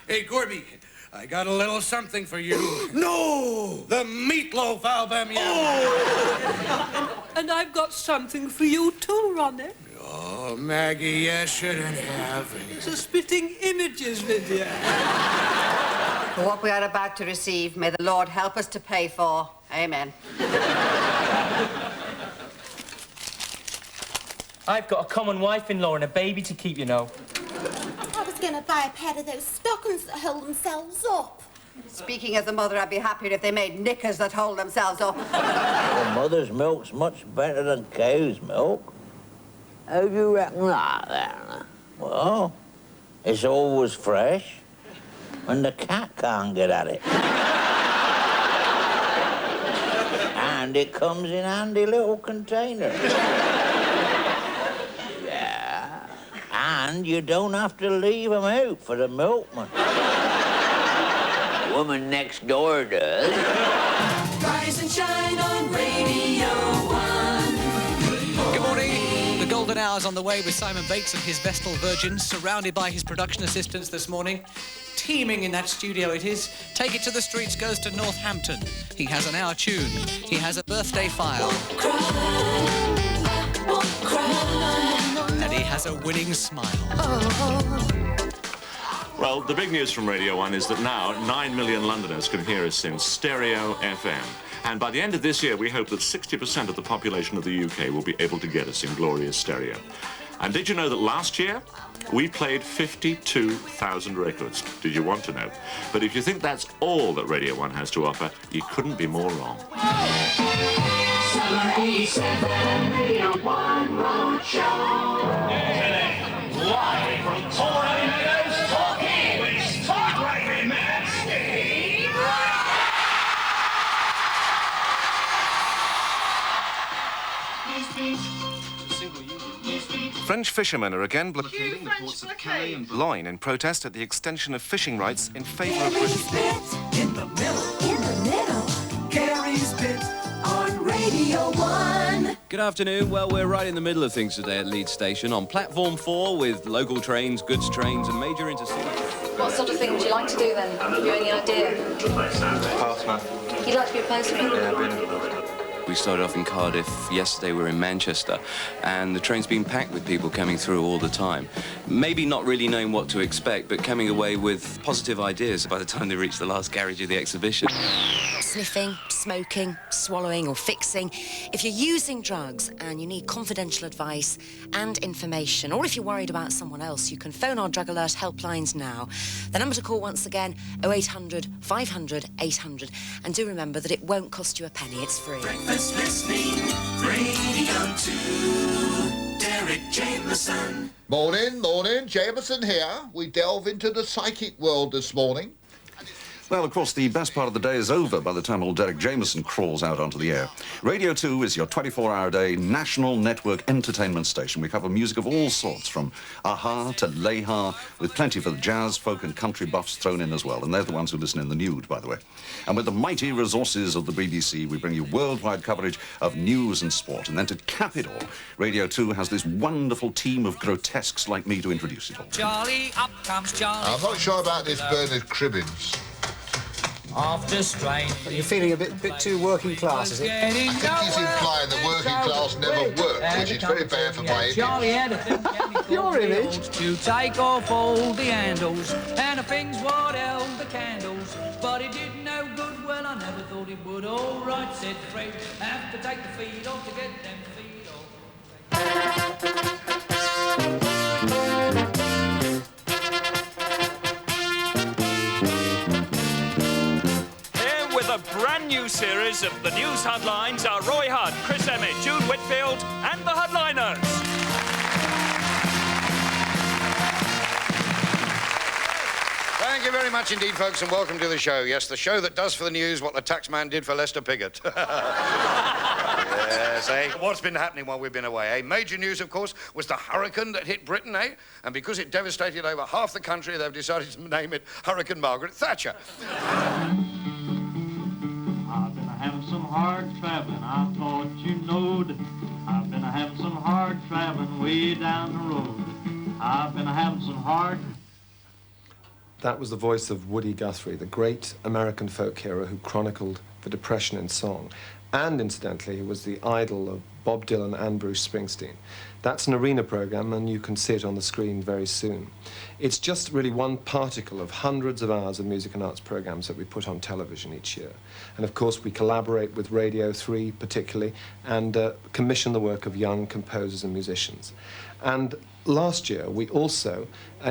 Hey, Gorby, I got a little something for you. No! The Meatloaf album, yeah. Oh. And I've got something for you too, Ronnie. Oh, Maggie, you shouldn't have. It's a Spitting Images video. For what we are about to receive, may the Lord help us to pay for. Amen. I've got a common wife-in-law and a baby to keep, you know. I was going to buy a pair of those stockings that hold themselves up. Speaking as a mother, I'd be happier if they made knickers that hold themselves up. Well, mother's milk's much better than cow's milk. How do you reckon that, then? Well, it's always fresh, and the cat can't get at it. And it comes in handy little containers. Yeah. And you don't have to leave them out for the milkman. The woman next door does. Rise and shine on Radio 1. Good morning. The golden hour's on the way with Simon Bates and his Vestal Virgins, surrounded by his production assistants this morning. Teeming in that studio it is. Take It to the Streets goes to Northampton. He has an hour tune. He has a birthday file. And he has a winning smile. Well, the big news from Radio 1 is that now 9 million Londoners can hear us in stereo FM. And by the end of this year, we hope that 60% of the population of the UK will be able to get us in glorious stereo. And did you know that last year, we played 52,000 records? Did you want to know? But if you think that's all that Radio 1 has to offer, you couldn't be more wrong. Summer 87, Radio 1 Road Show. Live from Torrey Meadows, Torquay, it's Talk Radio Man Steve French fishermen are again blockading the ports of Calais and Boulogne in protest at the extension of fishing rights in favour of Britain. in the middle, Gary's Bit on Radio 1. Good afternoon. Well, we're right in the middle of things today at Leeds Station on Platform 4 with local trains, goods trains and major intercity trains. What sort of thing would you like to do then? Have you any idea? Postman. You'd like to be a postman? Yeah, I've been. We started off in Cardiff. Yesterday we're in Manchester, and the train's been packed with people coming through all the time. Maybe not really knowing what to expect, but coming away with positive ideas by the time they reach the last garage of the exhibition. Sniffing, smoking, swallowing or fixing. If you're using drugs and you need confidential advice and information, or if you're worried about someone else, you can phone our Drug Alert helplines now. The number to call once again, 0800 500 800. And do remember that it won't cost you a penny, it's free. Breakfast listening, Radio 2, Derek Jameson. Morning, Jameson here. We delve into the psychic world this morning. Well, of course, the best part of the day is over by the time old Derek Jameson crawls out onto the air. Radio 2 is your 24-hour-a-day national network entertainment station. We cover music of all sorts, from Aha to Leha, with plenty for the jazz, folk and country buffs thrown in as well. And they're the ones who listen in the nude, by the way. And with the mighty resources of the BBC, we bring you worldwide coverage of news and sport. And then to cap it all, Radio 2 has this wonderful team of grotesques like me to introduce it all. Charlie, up comes Charlie. I'm not sure about this Bernard Cribbins. After strain. You're feeling a bit too working class, is it? I think he's implying that working class never worked, which is very bad for my image. Charlie had a thing Your image? to take off all the handles and the things what held the candles, but it did no good. Well, I never thought it would. All right, said Fred, have to take the feet off to get them feet off. A brand new series of the news headlines are Roy Hudd, Chris Emmett, Jude Whitfield and the Headliners. Thank you very much indeed, folks, and welcome to the show. Yes, the show that does for the news what the taxman did for Lester Piggott. Yes, eh? What's been happening while we've been away, eh? Major news, of course, was the hurricane that hit Britain, eh? And because it devastated over half the country, they've decided to name it Hurricane Margaret Thatcher. Having some hard traveling, I thought you knowed. I've been having some hard traveling way down the road. I've been having some hard... That was the voice of Woody Guthrie, the great American folk hero who chronicled the Depression in song. And incidentally, he was the idol of Bob Dylan and Bruce Springsteen. That's an arena program, and you can see it on the screen very soon. It's just really one particle of hundreds of hours of music and arts programs that we put on television each year. And of course, we collaborate with Radio 3 particularly, and commission the work of young composers and musicians. And last year, we also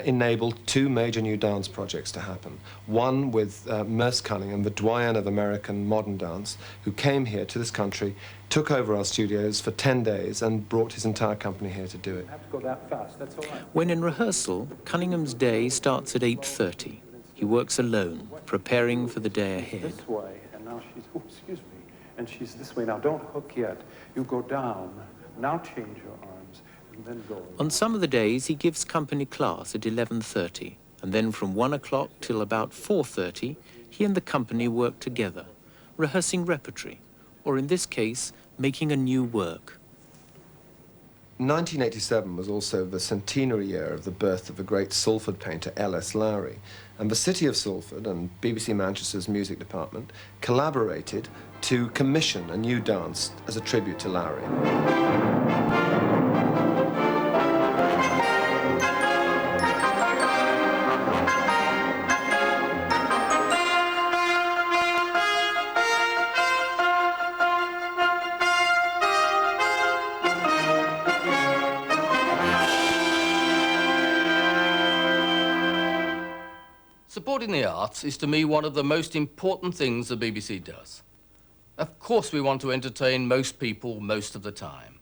enabled two major new dance projects to happen. One with Merce Cunningham, the doyen of American modern dance, who came here to this country, took over our studios for 10 days and brought his entire company here to do it. Have to go that fast, that's all right. When in rehearsal, Cunningham's day starts at 8:30. He works alone, preparing for the day ahead. This way, and now she's, oh, excuse me, and she's this way. Now, don't hook yet. You go down. Now change your arms, and then go. On some of the days, he gives company class at 11:30, and then from 1 o'clock till about 4:30, he and the company work together, rehearsing repertory, or in this case, making a new work. 1987 was also the centenary year of the birth of the great Salford painter L.S. Lowry, and the City of Salford and BBC Manchester's music department collaborated to commission a new dance as a tribute to Lowry. Supporting the arts is to me one of the most important things the BBC does. Of course we want to entertain most people most of the time,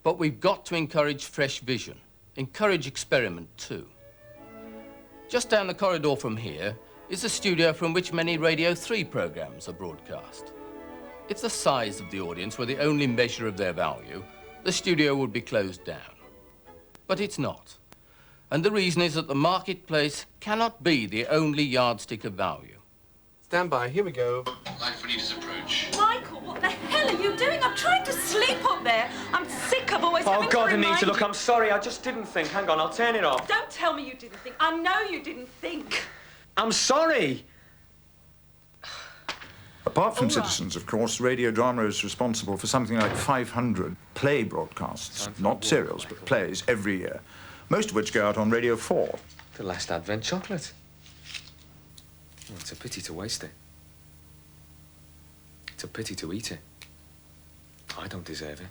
but we've got to encourage fresh vision, encourage experiment too. Just down the corridor from here is the studio from which many Radio 3 programmes are broadcast. If the size of the audience were the only measure of their value, the studio would be closed down. But it's not. And the reason is that the marketplace cannot be the only yardstick of value. Stand by, here we go. Like Frenita's approach. Michael, what the hell are you doing? I'm trying to sleep up there. I'm sick of always having to God, remind Anita, look, you. I'm sorry. I just didn't think. Hang on, I'll turn it off. Don't tell me you didn't think. I know you didn't think. I'm sorry. Apart from Citizens, of course, Radio Drama is responsible for something like 500 play broadcasts, not serials, but plays every year, most of which go out on Radio 4. The Last Advent chocolate. Oh, it's a pity to waste it. It's a pity to eat it. I don't deserve it.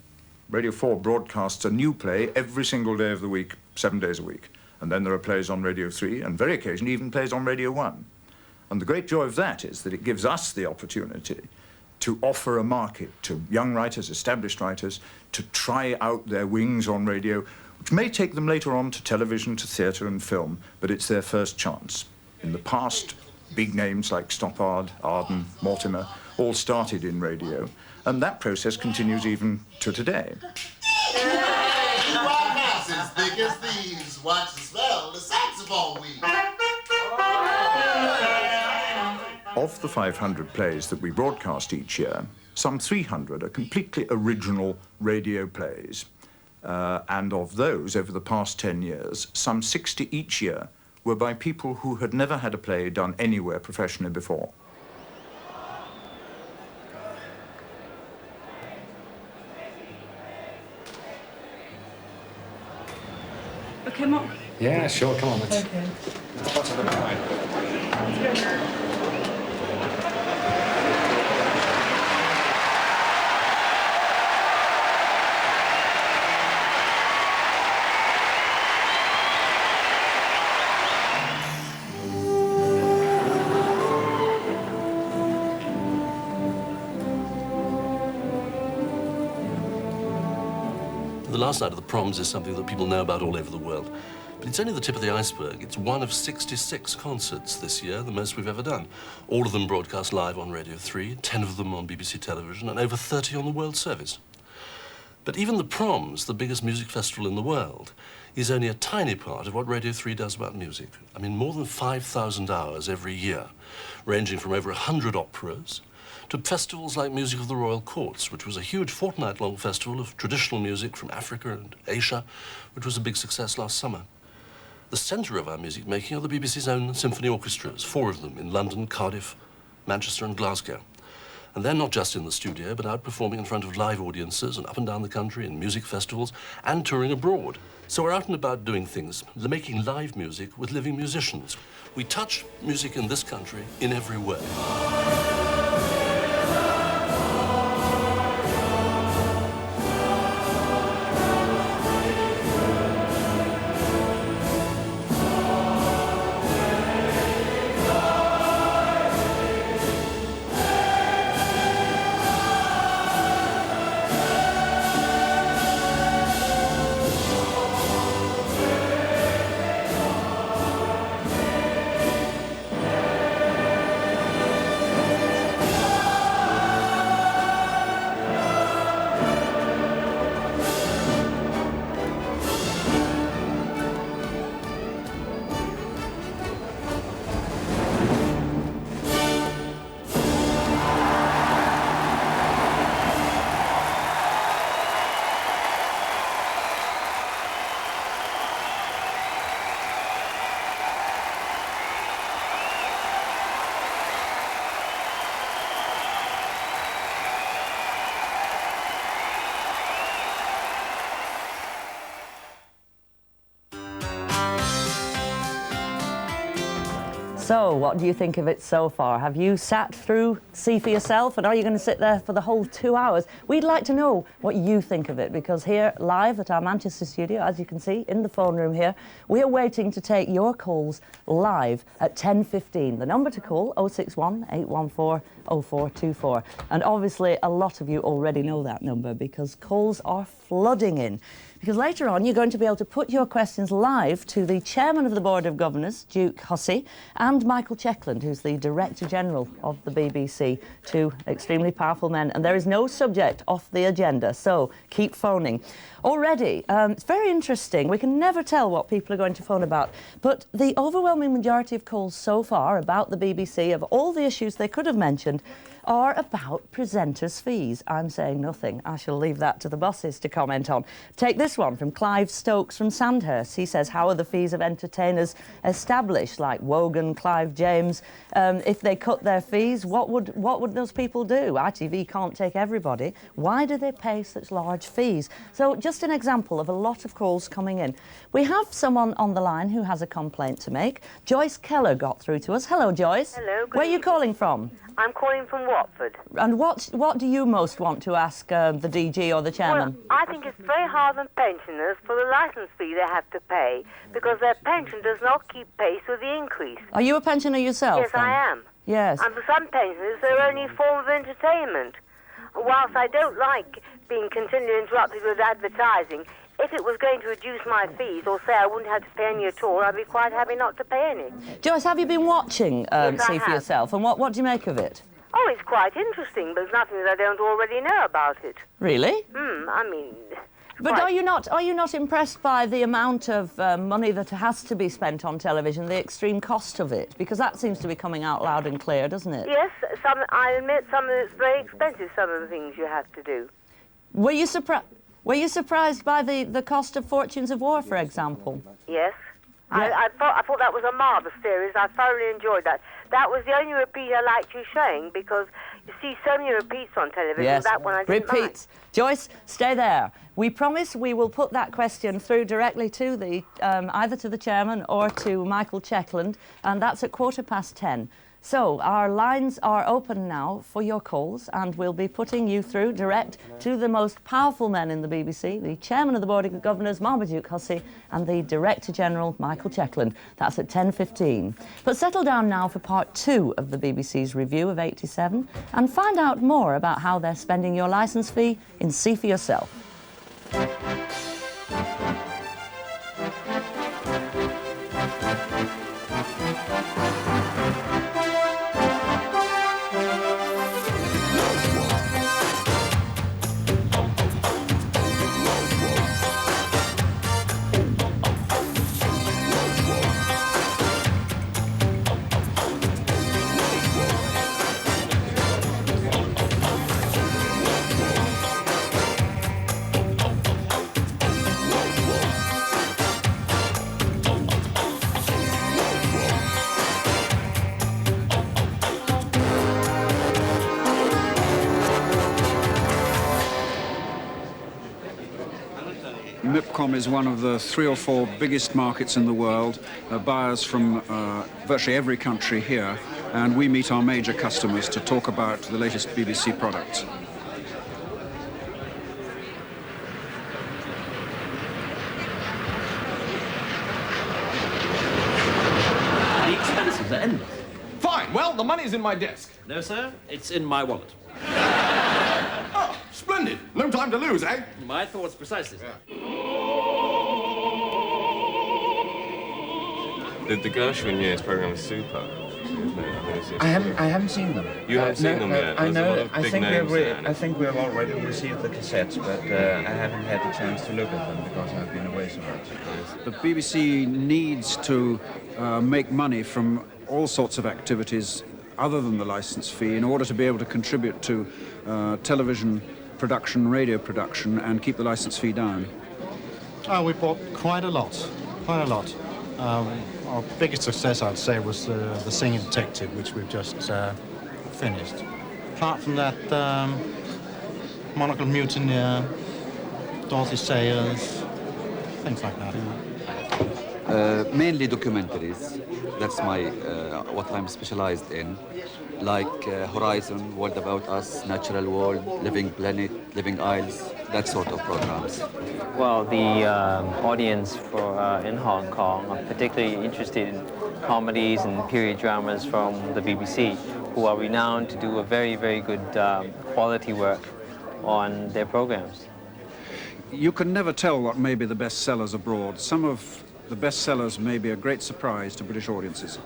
Radio 4 broadcasts a new play every single day of the week, 7 days a week. And then there are plays on Radio 3, and very occasionally even plays on Radio 1. And the great joy of that is that it gives us the opportunity to offer a market to young writers, established writers, to try out their wings on radio, which may take them later on to television, to theatre and film, but it's their first chance. In the past, big names like Stoppard, Arden, Mortimer, all started in radio, and that process continues even to today. Hey, you are masses thick as thieves. Watch the smell, the saxophone weed. Of the 500 plays that we broadcast each year, some 300 are completely original radio plays. And of those, over the past 10 years, some 60 each year were by people who had never had a play done anywhere professionally before. Okay, Mom. Yeah, sure, come on, let's... Okay. Let's pass it behind. The last night of the Proms is something that people know about all over the world. But it's only the tip of the iceberg. It's one of 66 concerts this year, the most we've ever done. All of them broadcast live on Radio 3, 10 of them on BBC Television, and over 30 on the World Service. But even the Proms, the biggest music festival in the world, is only a tiny part of what Radio 3 does about music. I mean, more than 5,000 hours every year, ranging from over 100 operas, to festivals like Music of the Royal Courts, which was a huge fortnight-long festival of traditional music from Africa and Asia, which was a big success last summer. The centre of our music making are the BBC's own symphony orchestras, 4 of them in London, Cardiff, Manchester and Glasgow. And they're not just in the studio, but out performing in front of live audiences and up and down the country in music festivals and touring abroad. So we're out and about doing things, making live music with living musicians. We touch music in this country in every way. So, what do you think of it so far? Have you sat through See for Yourself, and are you going to sit there for the whole 2 hours? We'd like to know what you think of it, because here, live at our Manchester studio, as you can see, in the phone room here, we are waiting to take your calls live at 10:15. The number to call, 061 814 0424. And obviously, a lot of you already know that number, because calls are flooding in. Because later on, you're going to be able to put your questions live to the Chairman of the Board of Governors, Duke Hussey, and Michael Checkland, who's the Director General of the BBC, two extremely powerful men. And there is no subject off the agenda, so keep phoning. Already, it's very interesting. We can never tell what people are going to phone about, but the overwhelming majority of calls so far about the BBC, of all the issues they could have mentioned, are about presenters' fees. I'm saying nothing. I shall leave that to the bosses to comment on. Take this one from Clive Stokes from Sandhurst. He says, how are the fees of entertainers established, like Wogan, Clive James? If they cut their fees, what would those people do? ITV can't take everybody. Why do they pay such large fees? So just an example of a lot of calls coming in. We have someone on the line who has a complaint to make. Joyce Keller got through to us. Hello, Joyce. Hello. Where are you calling from? I'm calling from Watford. And what do you most want to ask the DG or the chairman? Well, I think it's very hard on pensioners for the licence fee they have to pay, because their pension does not keep pace with the increase. Are you a pensioner yourself? Yes, then? I am. Yes. And for some pensioners, they're only a form of entertainment. Whilst I don't like being continually interrupted with advertising, if it was going to reduce my fees, or say I wouldn't have to pay any at all, I'd be quite happy not to pay any. Joyce, have you been watching Yes, I See for have. Yourself, and what do you make of it? Oh, it's quite interesting, but there's nothing that I don't already know about it. Really? I mean... But are you not impressed by the amount of money that has to be spent on television, the extreme cost of it? Because that seems to be coming out loud and clear, doesn't it? Yes, I admit some of it's very expensive, some of the things you have to do. Were you surprised by the cost of Fortunes of War, for example? Yes. Yeah. I thought that was a marvellous series. I thoroughly enjoyed that. That was the only repeat I liked you showing, because you see so many repeats on television. Yes, That one I didn't like. repeats. Joyce, stay there. We promise we will put that question through directly to the either to the chairman or to Michael Checkland, and that's at 10:15. So our lines are open now for your calls, and we'll be putting you through direct to the most powerful men in the BBC, the Chairman of the Board of Governors, Marmaduke Hussey, and the Director General, Michael Checkland. That's at 10:15. But settle down now for part 2 of the BBC's review of 87 and find out more about how they're spending your licence fee in See for Yourself. MIPCOM is one of the 3 or 4 biggest markets in the world, buyers from virtually every country here, and we meet our major customers to talk about the latest BBC products. The expenses are endless. Fine. Well, the money's in my desk. No, sir. It's in my wallet. Oh, splendid. No time to lose, eh? My thoughts precisely, sir. The Gershwin Years programme is super. I haven't seen them. You haven't seen them yet? I There's a lot know. of I big think names there. I think we have already received the cassettes, but I haven't had the chance to look at them because I've been away so much. The BBC needs to make money from all sorts of activities other than the licence fee in order to be able to contribute to television production, radio production, and keep the licence fee down. Oh, we bought quite a lot. Our biggest success, I'd say, was the Singing Detective, which we've just finished. Apart from that, Monocle Mutineer, Dorothy Sayers, things like that. Mainly documentaries. That's what I'm specialized in. Like Horizon, World About Us, Natural World, Living Planet, Living Isles, that sort of programs. Well, the audience in Hong Kong are particularly interested in comedies and period dramas from the BBC, who are renowned to do a very, very good quality work on their programs. You can never tell what may be the best sellers abroad. Some of the best sellers may be a great surprise to British audiences.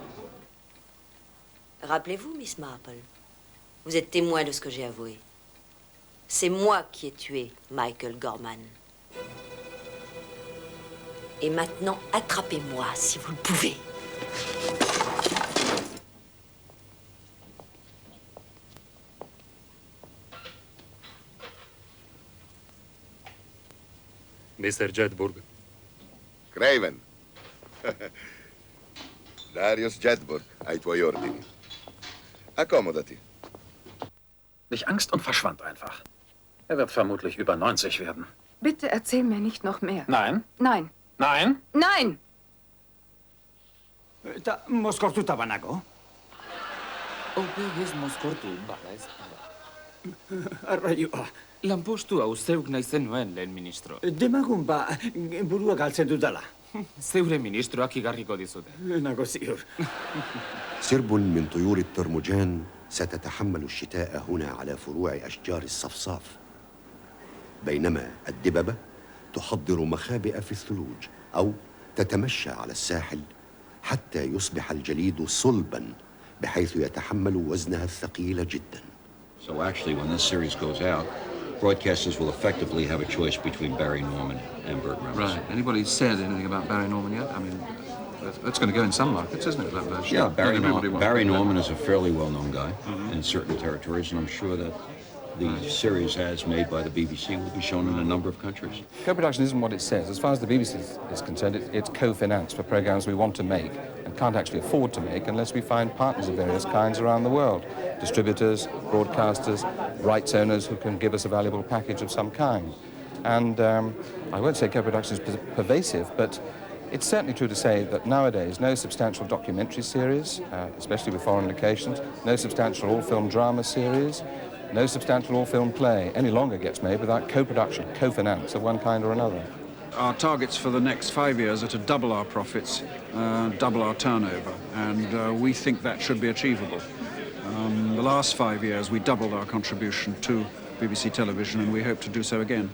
Rappelez-vous, Miss Marple, vous êtes témoin de ce que j'ai avoué. C'est moi qui ai tué Michael Gorman. Et maintenant, attrapez-moi si vous le pouvez. Mr. Jedburgh. Craven. Darius Jedburgh, ai tuoi ordini. Accomodati. Nicht Angst und verschwand einfach. Er wird vermutlich über 90 werden. Bitte erzähl mir nicht noch mehr. Nein? Nein. Nein? Nein! Moscortu tabanago? Obejez moscortu balaz. Arraioa. Lanpostu austeuk naizen nuen, lehen ministro. Demagun burua galtzen dudala. Zeure ministroak igarriko dizute. Nago ziur. سرب من طيور الترمجان ستتحمل الشتاء هنا على فروع أشجار الصفصاف، بينما الدببة تحضر مخابئ في الثلوج أو تتمشى على الساحل حتى يصبح الجليد صلبا بحيث يتحمل وزنها الثقيل جدا. So actually, when this series goes out, broadcasters will effectively have a choice between Barry Norman and Burt Reynolds. Right. Anybody said anything about Barry Norman yet? I mean, that's going to go in some markets, isn't it, that version? Yeah, Barry Norman is a fairly well-known guy Mhm. in certain territories, and I'm sure that the series as made by the BBC will be shown in a number of countries. Co-production isn't what it says. As far as the BBC is concerned, it's co-financed for programs we want to make and can't actually afford to make unless we find partners of various kinds around the world. Distributors, broadcasters, rights owners who can give us a valuable package of some kind. And I won't say co-production is pervasive, but it's certainly true to say that nowadays no substantial documentary series, especially with foreign locations, no substantial all-film drama series, no substantial all-film play any longer gets made without co-production, co-finance of one kind or another. Our targets for the next 5 years are to double our profits, double our turnover, and we think that should be achievable. The last 5 years we doubled our contribution to BBC television, and we hope to do so again.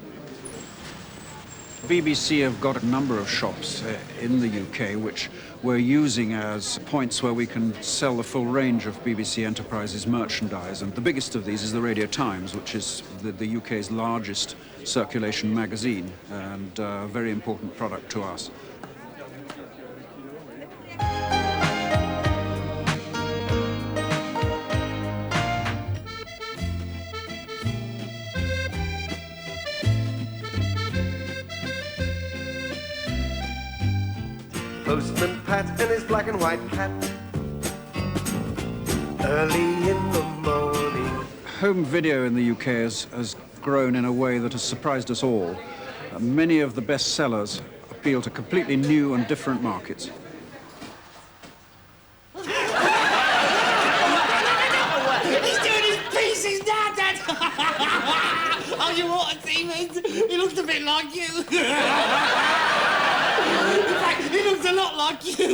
BBC have got a number of shops in the UK which we're using as points where we can sell the full range of BBC Enterprises merchandise, and the biggest of these is the Radio Times, which is the UK's largest circulation magazine and a very important product to us. Postman Pat and his black and white cat. Early in the morning. Home video in the UK has grown in a way that has surprised us all. Many of the best sellers appeal to completely new and different markets. He's doing his pieces now, Dad! Oh, you ought to see him. He looks a bit like you. In fact, he looks a lot like you.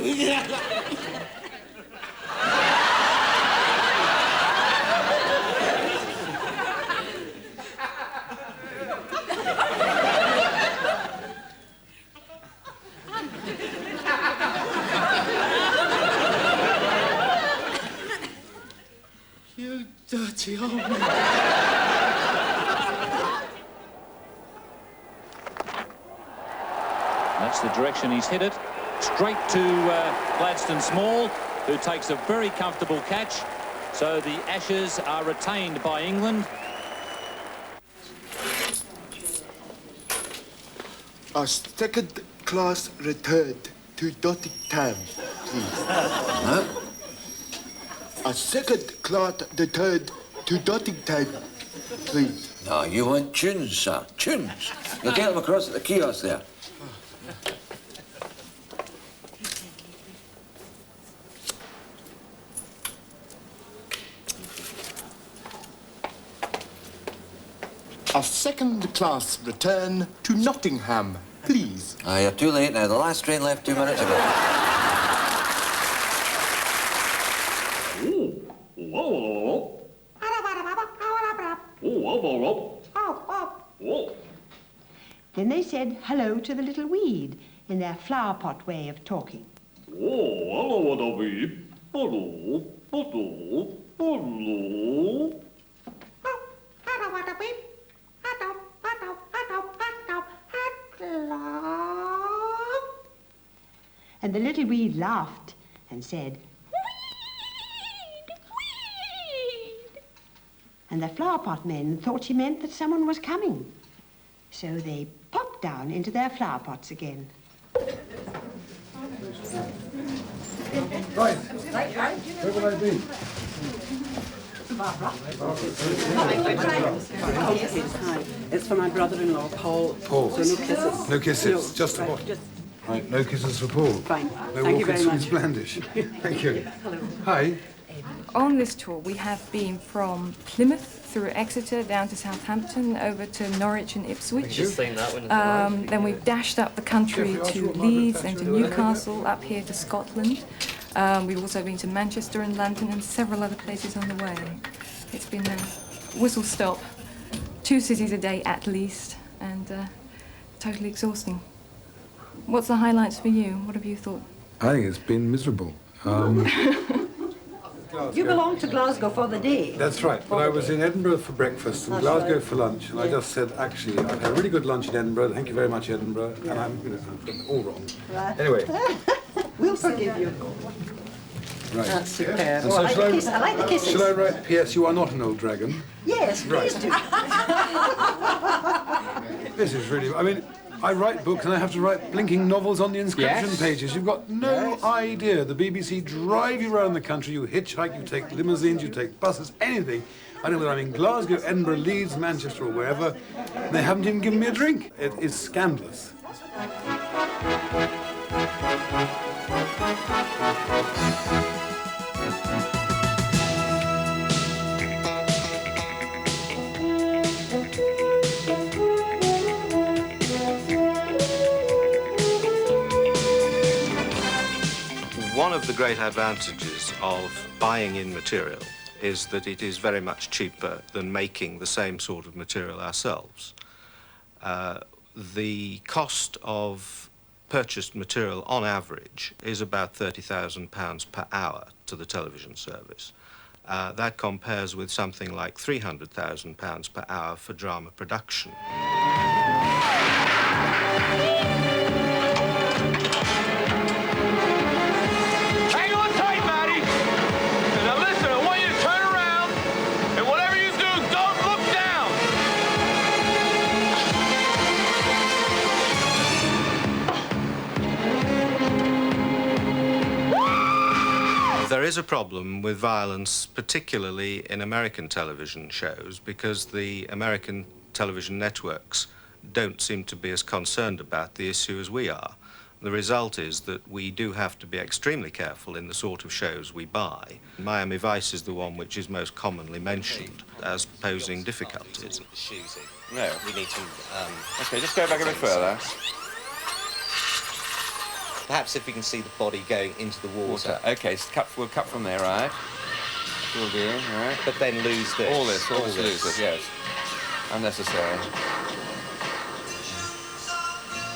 You dirty old man. That's the direction he's hit it. Straight to Gladstone Small, who takes a very comfortable catch. So the Ashes are retained by England. A second-class return to Nottingham, please. Huh? A second-class return to Nottingham, please. No, you want tunes, sir. Tunes. You'll get them across at the kiosk there. A second-class return to Nottingham, please. You're too late now. The last train left 2 minutes ago. Then they said hello to the little weed in their flower pot way of talking. And the little weed laughed and said, "Weed, weed." And the flower pot men thought she meant that someone was coming. So they popped down into their flower pots again. Right. Where will I be? Barbara. It's for my brother-in-law, Paul. Paul. So no kisses. No kisses, just a what? Right, no kisses for Paul. Fine. No Thank you walking very much. Sweet Blandish. Thank you. Hi. On this tour, we have been from Plymouth through Exeter down to Southampton, over to Norwich and Ipswich. Then we've dashed up the country to Leeds and to Newcastle, up here to Scotland. We've also been to Manchester and London and several other places on the way. It's been a whistle-stop, 2 cities a day at least, and totally exhausting. What's the highlights for you? What have you thought? I think it's been miserable. You belong to Glasgow for the day. That's right, but I was in Edinburgh for breakfast and Glasgow for lunch, and I just said, actually, I've had a really good lunch in Edinburgh, thank you very much, Edinburgh, and I'm all wrong. Right. Anyway. We'll forgive you. Right. That's superb. And Oh, so I like the kisses. shall I write, P.S. you are not an old dragon? Yes, please do. This is really, I mean, I write books and I have to write blinking novels on the inscription pages. You've got no idea. The BBC drive you around the country, you hitchhike, you take limousines, you take buses, anything. I don't know whether I'm in Glasgow, Edinburgh, Leeds, Manchester or wherever. They haven't even given me a drink. It is scandalous. One of the great advantages of buying in material is that it is very much cheaper than making the same sort of material ourselves. The cost of purchased material on average is about £30,000 per hour to the television service. That compares with something like £300,000 per hour for drama production. There is a problem with violence, particularly in American television shows, because the American television networks don't seem to be as concerned about the issue as we are. The result is that we do have to be extremely careful in the sort of shows we buy. Miami Vice is the one which is most commonly mentioned as posing difficulties. No. We need to... OK, just go back a bit further. Perhaps if we can see the body going into the water. OK, so we'll cut from there, right? We'll do, right? But then lose this. All this, lose it, yes. Unnecessary.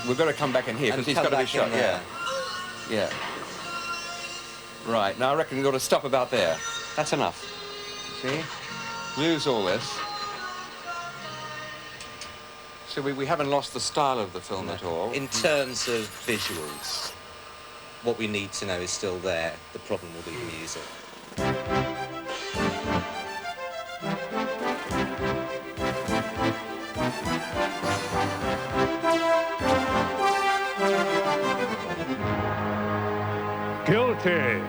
We've got to come back in here because he's got to be shot. Yeah. Yeah. Right, now I reckon we've got to stop about there. That's enough. See? Lose all this. So we haven't lost the style of the film at all. In terms of visuals, what we need to know is still there. The problem will be the music. Guilty.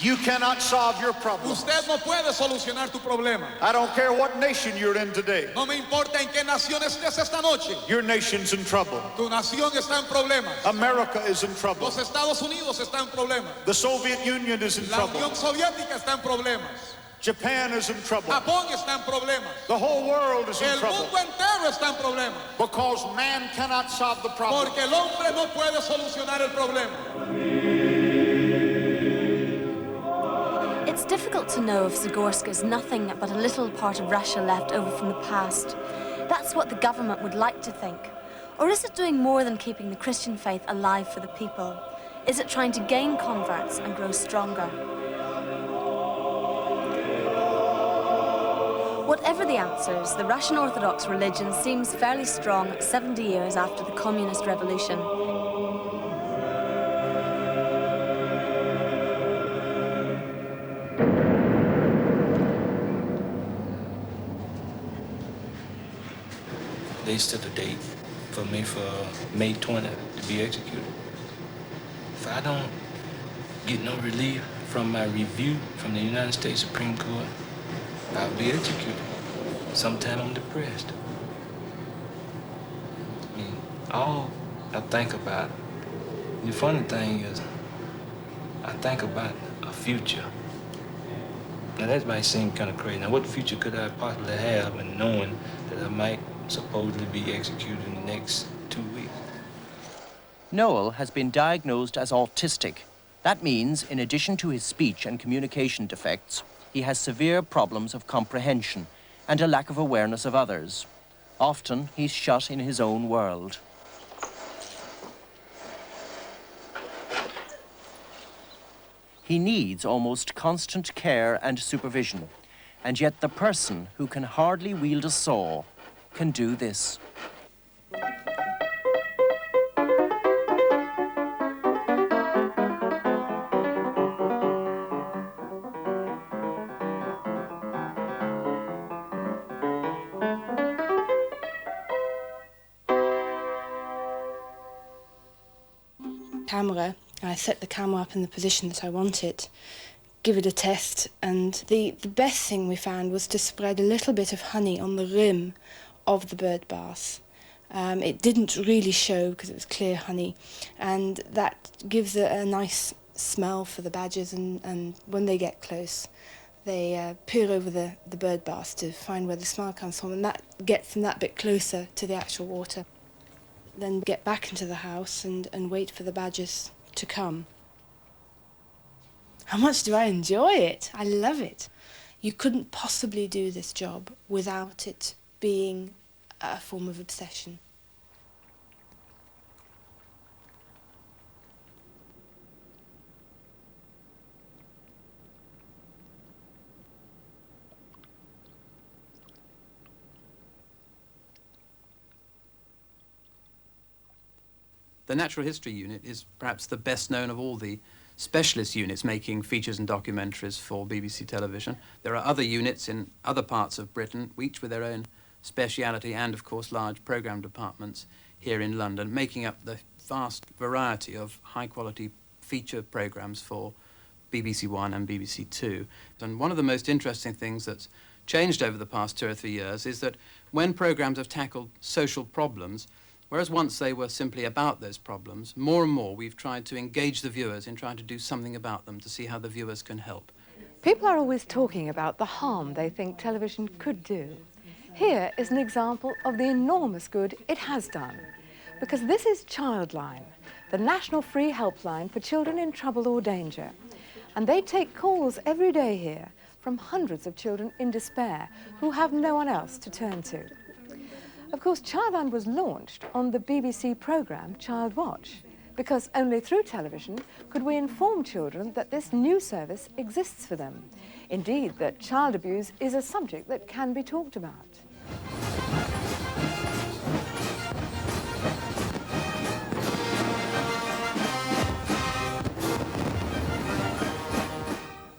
You cannot solve your problem. Usted no puede solucionar tu problema. I don't care what nation you're in today. No me importa en qué nación estés esta noche. Your nation's in trouble. Tu nación está en problemas. America is in trouble. Los Estados Unidos están en problemas. The Soviet Union is in trouble. La Unión Soviética está en problemas. Japan is in trouble. Japón está en problemas. The whole world is in trouble. El mundo entero está en problemas. Because man cannot solve the problem. Porque el hombre no puede solucionar el problema. It's difficult to know if Zagorska is nothing but a little part of Russia left over from the past. That's what the government would like to think. Or is it doing more than keeping the Christian faith alive for the people? Is it trying to gain converts and grow stronger? Whatever the answers, the Russian Orthodox religion seems fairly strong 70 years after the Communist Revolution. They set a date for me for May 20th to be executed. If I don't get no relief from my review from the United States Supreme Court, I'll be executed. Sometime I'm depressed. I mean, all I think about, the funny thing is, I think about a future. Now that might seem kind of crazy. Now what future could I possibly have in knowing that I might supposedly be executed in the next 2 weeks? Noel has been diagnosed as autistic. That means, in addition to his speech and communication defects, he has severe problems of comprehension and a lack of awareness of others. Often, he's shut in his own world. He needs almost constant care and supervision, and yet the person who can hardly wield a saw can do this. Camera. I set the camera up in the position that I want it, give it a test, and the best thing we found was to spread a little bit of honey on the rim of the bird bath. It didn't really show because it was clear honey, and that gives a nice smell for the badgers, and when they get close, they peer over the bird bath to find where the smell comes from, and that gets them that bit closer to the actual water. Then get back into the house and wait for the badgers to come. How much do I enjoy it? I love it. You couldn't possibly do this job without it being a form of obsession. The Natural History Unit is perhaps the best known of all the specialist units making features and documentaries for BBC television. There are other units in other parts of Britain, each with their own speciality and, of course, large programme departments here in London, making up the vast variety of high-quality feature programmes for BBC One and BBC Two. And one of the most interesting things that's changed over the past 2 or 3 years is that when programmes have tackled social problems, whereas once they were simply about those problems, more and more we've tried to engage the viewers in trying to do something about them to see how the viewers can help. People are always talking about the harm they think television could do. Here is an example of the enormous good it has done. Because this is Childline, the national free helpline for children in trouble or danger. And they take calls every day here from hundreds of children in despair who have no one else to turn to. Of course, Childline was launched on the BBC programme Child Watch, because only through television could we inform children that this new service exists for them. Indeed, that child abuse is a subject that can be talked about.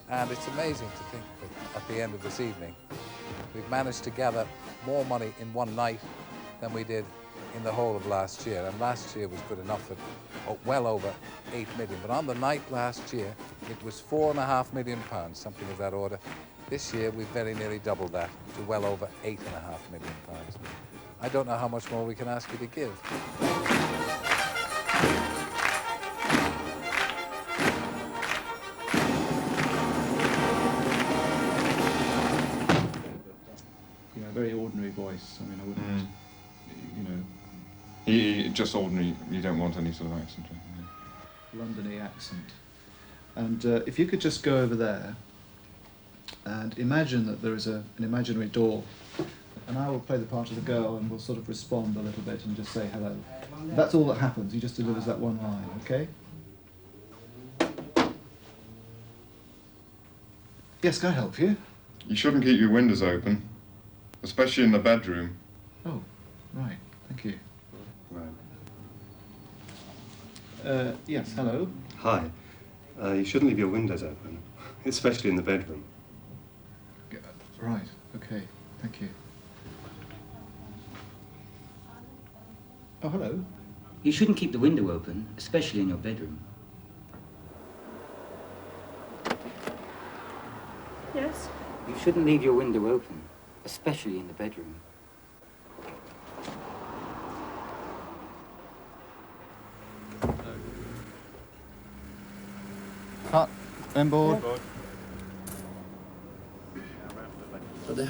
And it's amazing to think that at the end of this evening, we've managed to gather more money in one night than we did in the whole of last year. And last year was good enough at well over 8 million. But on the night last year, it was £4.5 million, something of that order. This year, we've very nearly doubled that to well over £8.5 million. I don't know how much more we can ask you to give. You know, a very ordinary voice. I mean, I wouldn't, you know... Just ordinary, you don't want any sort of accent? Londony accent. And if you could just go over there and imagine that there is an imaginary door, and I will play the part of the girl and we'll sort of respond a little bit and just say hello. That's all that happens. He just delivers that one line, okay? Yes, can I help you? You shouldn't keep your windows open, especially in the bedroom. Oh, right. Thank you. Right. Yes, hello. Hi. You shouldn't leave your windows open, especially in the bedroom. Right, okay. Thank you. Oh, hello. You shouldn't keep the window open, especially in your bedroom. Yes? You shouldn't leave your window open, especially in the bedroom. Cut. Inboard.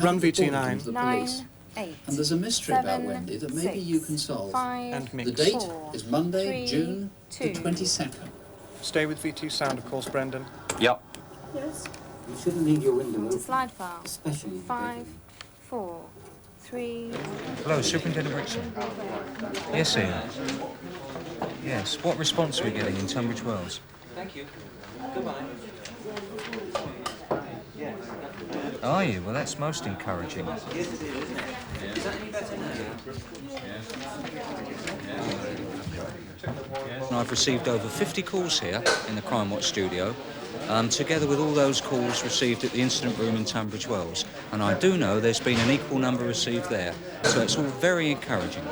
Run VT9. The police. 8. And there's a mystery 7, about Wendy that maybe 6, you can solve. 5, and mix. the date 4, is Monday, 3, June 2. the 22nd. Stay with VT sound, of course, Brendan. Yep. Yes. You shouldn't leave your window open, Slide file. especially in the 5, bedroom. 4, 3. Hello, Superintendent Brixton. Yes, Ian. Yes, what response are we getting in Tunbridge Wells? Thank you. Goodbye. Are you? Well, that's most encouraging. Is that any better now? And I've received over 50 calls here in the Crime Watch studio, together with all those calls received at the incident room in Tunbridge Wells. And I do know there's been an equal number received there, so it's all very encouraging.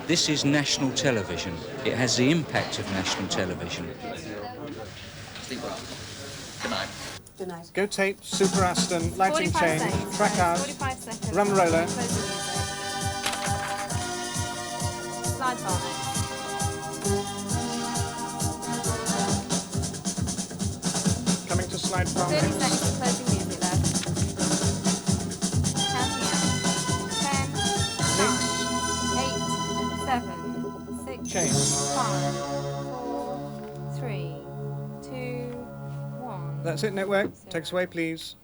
This is national television. It has the impact of national television. Sleep well. Good night. Good night. Go tape, Super Aston, lighting 45 chain, seconds. track out, 45 seconds. run roller. Close the music. Slide file. Coming to slide file 30 next. seconds of closing music left. Counting out. 10, 9, 8, 7, 6, Change. 5, 4, 3, 2, 1. That's it, network. Take us away, please.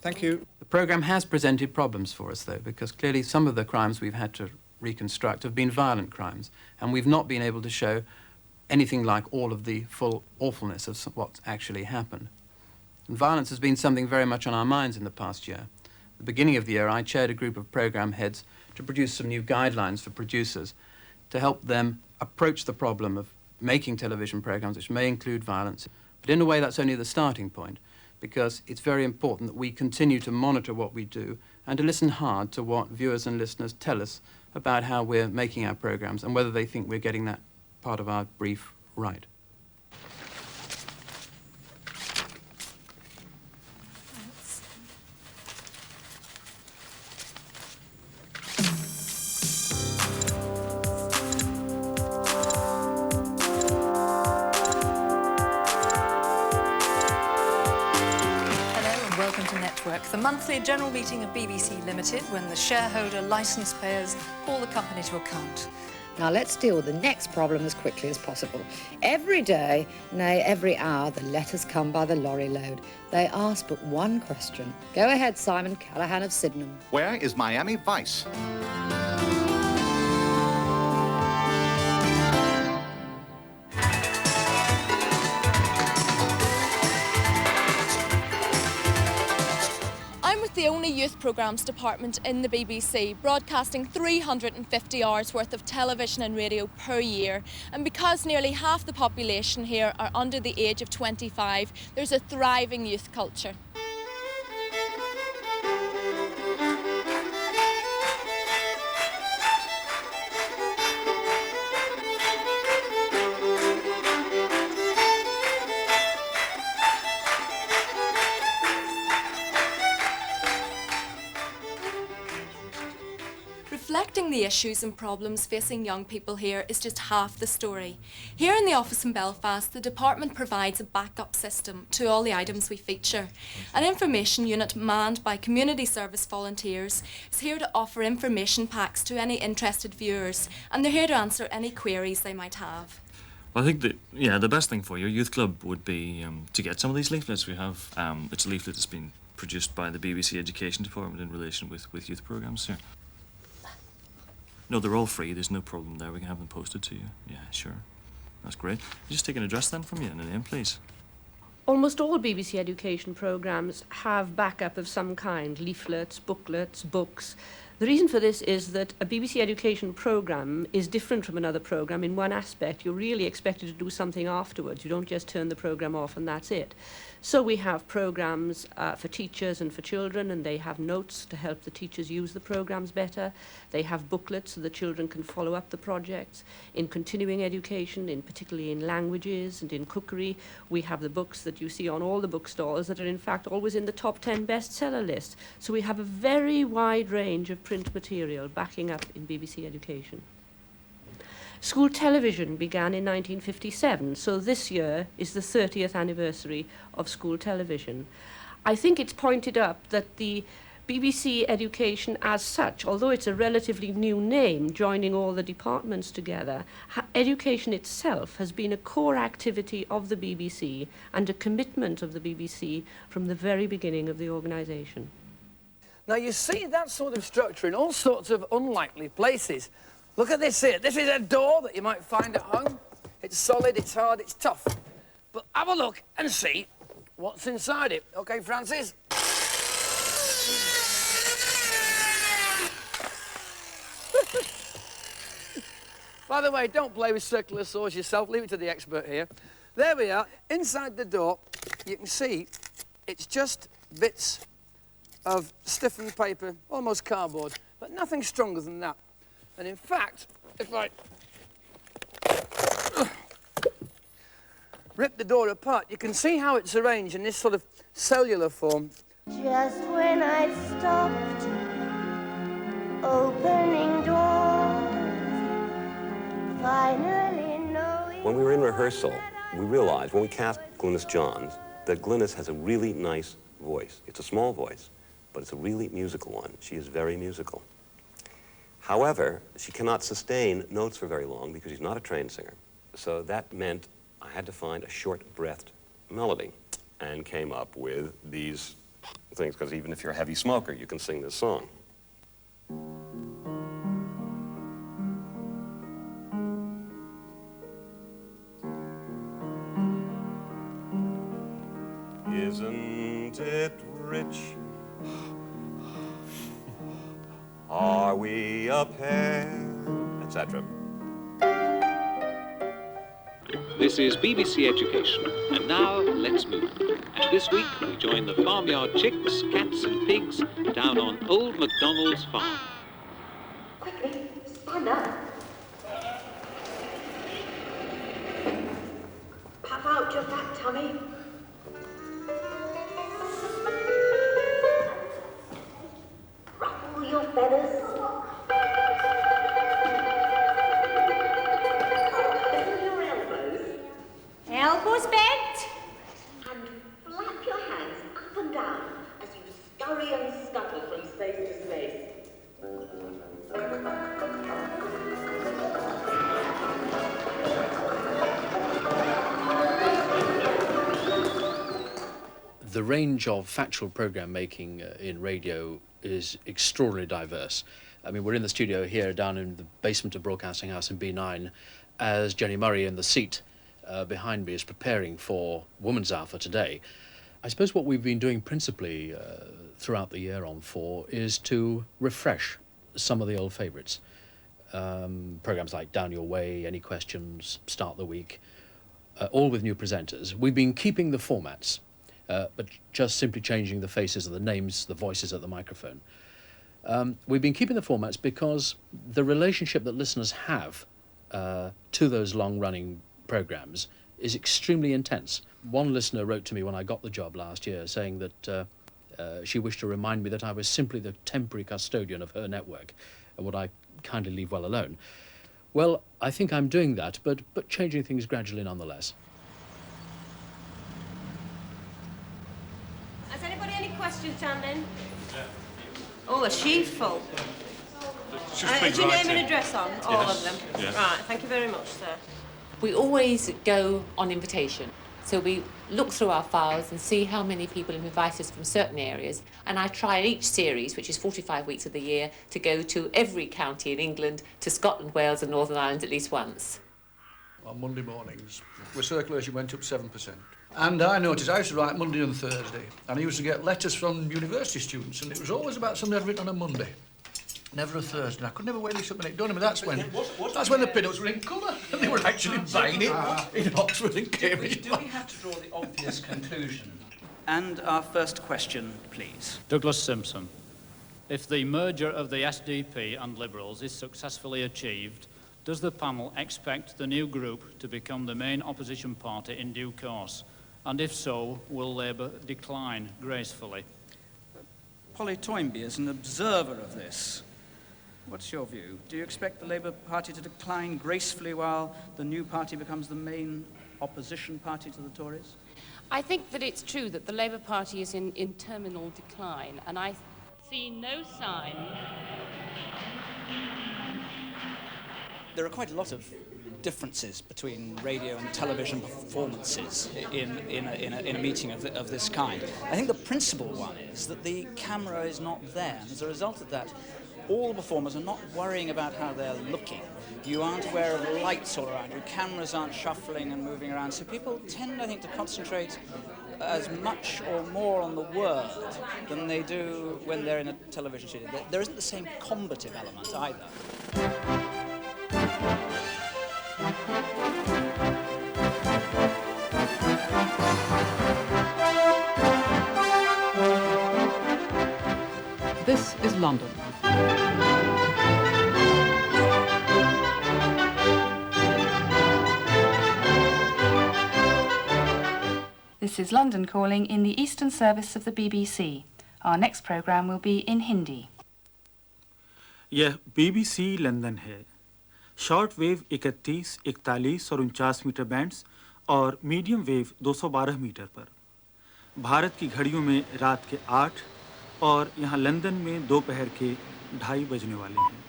Thank you. The programme has presented problems for us, though, because clearly some of the crimes we've had to reconstruct have been violent crimes, and we've not been able to show anything like all of the full awfulness of what's actually happened. And violence has been something very much on our minds in the past year. At the beginning of the year, I chaired a group of programme heads to produce some new guidelines for producers to help them approach the problem of making television programmes which may include violence. But in a way, that's only the starting point, because it's very important that we continue to monitor what we do and to listen hard to what viewers and listeners tell us about how we're making our programmes and whether they think we're getting that part of our brief right. Welcome to Network, the monthly general meeting of BBC Limited when the shareholder licence payers call the company to account. Now let's deal with the next problem as quickly as possible. Every day, nay, every hour, the letters come by the lorry load. They ask but one question. Go ahead, Simon Callahan of Sydenham. Where is Miami Vice? I'm with the only youth programmes department in the BBC, broadcasting 350 hours worth of television and radio per year. And because nearly half the population here are under the age of 25, there's a thriving youth culture. the issues and problems facing young people here is just half the story. Here in the office in Belfast, the department provides a backup system to all the items we feature. An information unit manned by community service volunteers is here to offer information packs to any interested viewers, and they're here to answer any queries they might have. Well, I think that, yeah, the best thing for your youth club would be to get some of these leaflets we have. It's a leaflet that's been produced by the BBC Education Department in relation with youth programmes here. No, they're all free. There's no problem there. We can have them posted to you. Yeah, sure. That's great. Just take an address then from you and a name, please. Almost all BBC Education programmes have backup of some kind, leaflets, booklets, books. The reason for this is that a BBC Education programme is different from another programme in one aspect. You're really expected to do something afterwards. You don't just turn the programme off and that's it. So we have programmes for teachers and for children, and they have notes to help the teachers use the programmes better. They have booklets so the children can follow up the projects. In continuing education, particularly in languages and in cookery, we have the books that you see on all the bookstalls that are in fact always in the top 10 bestseller list. So we have a very wide range of print material backing up in BBC Education. School television began in 1957, so this year is the 30th anniversary of school television. I think it's pointed up that the BBC Education as such, although it's a relatively new name, joining all the departments together, education itself has been a core activity of the BBC and a commitment of the BBC from the very beginning of the organisation. Now you see that sort of structure in all sorts of unlikely places. Look at this here. This is a door that you might find at home. It's solid, it's hard, it's tough. But have a look and see what's inside it. OK, Francis? By the way, don't play with circular saws yourself. Leave it to the expert here. There we are. Inside the door, you can see it's just bits of stiffened paper, almost cardboard, but nothing stronger than that. And in fact, if I rip the door apart, you can see how it's arranged in this sort of cellular form. Just when I stopped opening doors, finally knowing... When we were in rehearsal, we realized, when we cast Glynis Johns, that Glynis has a really nice voice. It's a small voice, but it's a really musical one. She is very musical. However, she cannot sustain notes for very long because she's not a trained singer. So that meant I had to find a short-breathed melody and came up with these things, because even if you're a heavy smoker, you can sing this song. Isn't it rich? Are we a pair? Etc. This is BBC Education, and now let's move. And this week we join the farmyard chicks, cats and pigs down on Old MacDonald's farm. Quickly, stand up. Puff out your fat tummy. Ruffle your feathers. Elbows bent. And flap your hands up and down as you scurry and scuttle from space to space. The range of factual programme making in radio is extraordinarily diverse. I mean, we're in the studio here down in the basement of Broadcasting House in B9 as Jenny Murray in the seat behind me is preparing for Woman's Hour for today. I suppose what we've been doing principally throughout the year on 4 is to refresh some of the old favourites. Programmes like Down Your Way, Any Questions, Start the Week, all with new presenters. We've been keeping the formats, but just simply changing the faces and the names, the voices at the microphone. We've been keeping the formats because the relationship that listeners have to those long-running programmes is extremely intense. One listener wrote to me when I got the job last year saying that she wished to remind me that I was simply the temporary custodian of her network. And what I kindly leave well alone. Well, I think I'm doing that, but changing things gradually nonetheless. Has anybody any questions, Chandlin? Oh, a sheet full. Is your name and address on all of them? Yes. Right, thank you very much, sir. We always go on invitation. So we look through our files and see how many people have invited us from certain areas. And I try in each series, which is 45 weeks of the year, to go to every county in England, to Scotland, Wales and Northern Ireland at least once. On Monday mornings, where circulation went up 7%. And I noticed I used to write Monday and Thursday, and I used to get letters from university students, and it was always about something I'd written on a Monday. Never a Thursday. And I could never wait this up and it done, but that's when the pinups were in colour, and they were actually buying it in Oxford and Cambridge. Do we have to draw the obvious conclusion? And our first question, please. Douglas Simpson. If the merger of the SDP and Liberals is successfully achieved, does the panel expect the new group to become the main opposition party in due course? And if so, will Labour decline gracefully? Polly Toynbee, as an observer of this, what's your view? Do you expect the Labour Party to decline gracefully while the new party becomes the main opposition party to the Tories? I think that it's true that the Labour Party is in terminal decline, and I see no sign. There are quite a lot of differences between radio and television performances in a meeting of this kind. I think the principal one is that the camera is not there, and as a result of that, all the performers are not worrying about how they're looking. You aren't aware of lights all around you, cameras aren't shuffling and moving around, so people tend, I think, to concentrate as much or more on the word than they do when they're in a television studio. There isn't the same combative element either. This is London. This is London Calling in the Eastern Service of the BBC. Our next programme will be in Hindi. यह BBC London है। Short wave 31, 41 और 49 metre bands और medium wave 212 metre पर। भारत की घड़ियों में रात के 8 और यहाँ लंदन में दोपहर के 2:30 बजने वाले हैं।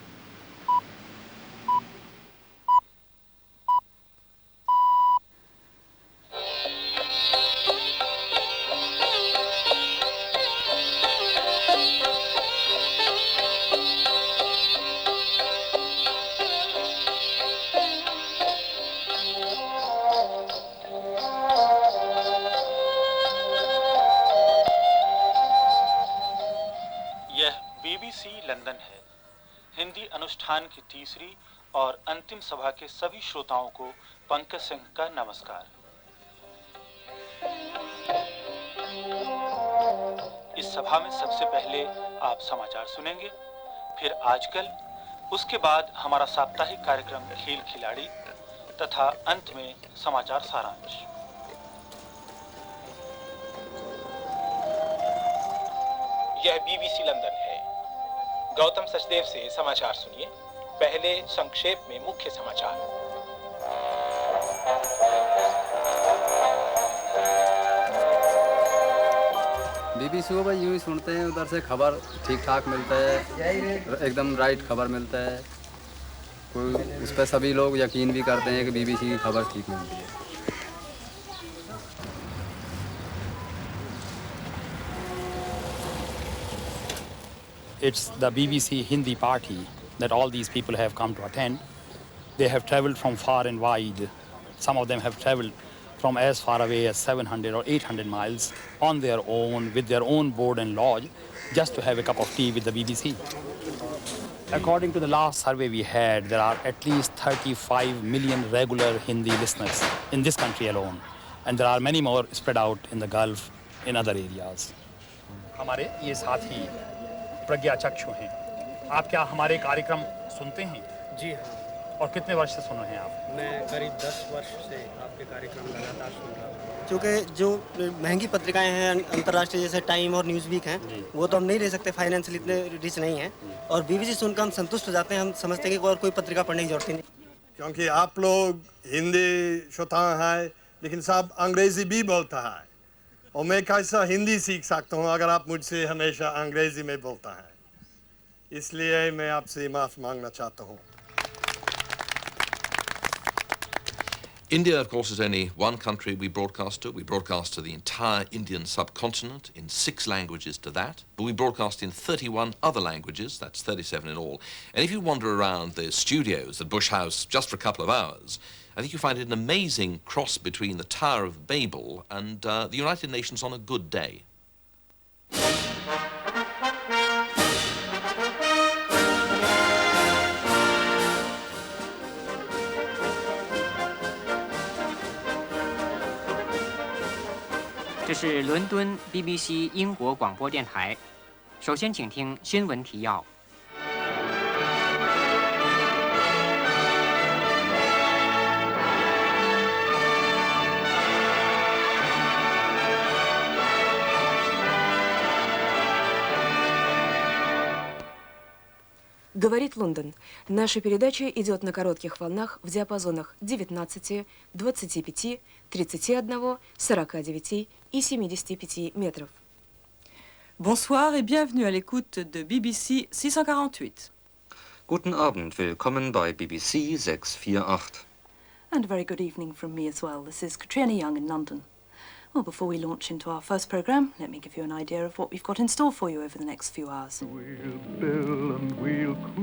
लंदन है। हिंदी अनुष्ठान की तीसरी और अंतिम सभा के सभी श्रोताओं को पंकज सिंह का नमस्कार। इस सभा में सबसे पहले आप समाचार सुनेंगे, फिर आजकल, उसके बाद हमारा साप्ताहिक कार्यक्रम खेल खिलाड़ी तथा अंत में समाचार सारांश। यह बीबीसी लंदन है। गौतम सचदेव से समाचार सुनिए। पहले संक्षेप में मुख्य समाचार। बीबीसी को भाई यूं ही सुनते हैं, उधर से खबर ठीक ठाक मिलता है, एकदम राइट खबर मिलता है। कोई उस पर सभी लोग यकीन भी करते हैं कि बीबीसी की खबर ठीक मिलती है। It's the BBC Hindi party that all these people have come to attend. They have travelled from far and wide. Some of them have travelled from as far away as 700 or 800 miles on their own, with their own board and lodge, just to have a cup of tea with the BBC. According to the last survey we had, there are at least 35 million regular Hindi listeners in this country alone. And there are many more spread out in the Gulf, in other areas. हमारे ये साथी प्रज्ञा चक्षु हैं। आप क्या हमारे कार्यक्रम सुनते हैं? जी हाँ। और कितने वर्ष से सुन रहे हैं आप? मैं करीब 10 वर्ष से आपके कार्यक्रम लगातार सुन रहा हूँ। क्योंकि जो महंगी पत्रिकाएं हैं अंतर्राष्ट्रीय जैसे टाइम और न्यूज़ वीक हैं वो तो हम नहीं ले सकते, फाइनेंशियली इतने रिच नहीं हैं, और बीबीसी सुनकर हम संतुष्ट हो जाते हैं। हम समझते हैं कि और कोई पत्रिका पढ़ने की जरूरत ही नहीं, क्योंकि आप लोग हिंदी श्रोता हैं लेकिन सब अंग्रेजी भी बोलता है, और मैं कैसा हिंदी सीख सकता हूँ अगर आप मुझसे हमेशा अंग्रेजी में बोलता है। इसलिए मैं आपसे माफ़ मांगना चाहता हूँ। India, of course, is only one country we broadcast to. We broadcast to the entire Indian subcontinent in 6 languages to that. But we broadcast in 31 other languages, that's 37 in all. And if you wander around the studios at Bush House just for a couple of hours, I think you find it an amazing cross between the Tower of Babel and the United Nations on a good day. This 这是伦敦 BBC 英国广播电台。首先，请听新闻提要。Говорит Лондон. Наша передача идет на коротких волнах в диапазонах 19, 25, 31, 49 и 75 метров. Bonsoir et bienvenue à l'écoute de BBC 648. Guten Abend, willkommen bei BBC 648. And a very good evening from me as well. This is Katrina Young in London. Well, before we launch into our first programme, let me give you an idea of what we've got in store for you over the next few hours. We'll bill and we'll coo,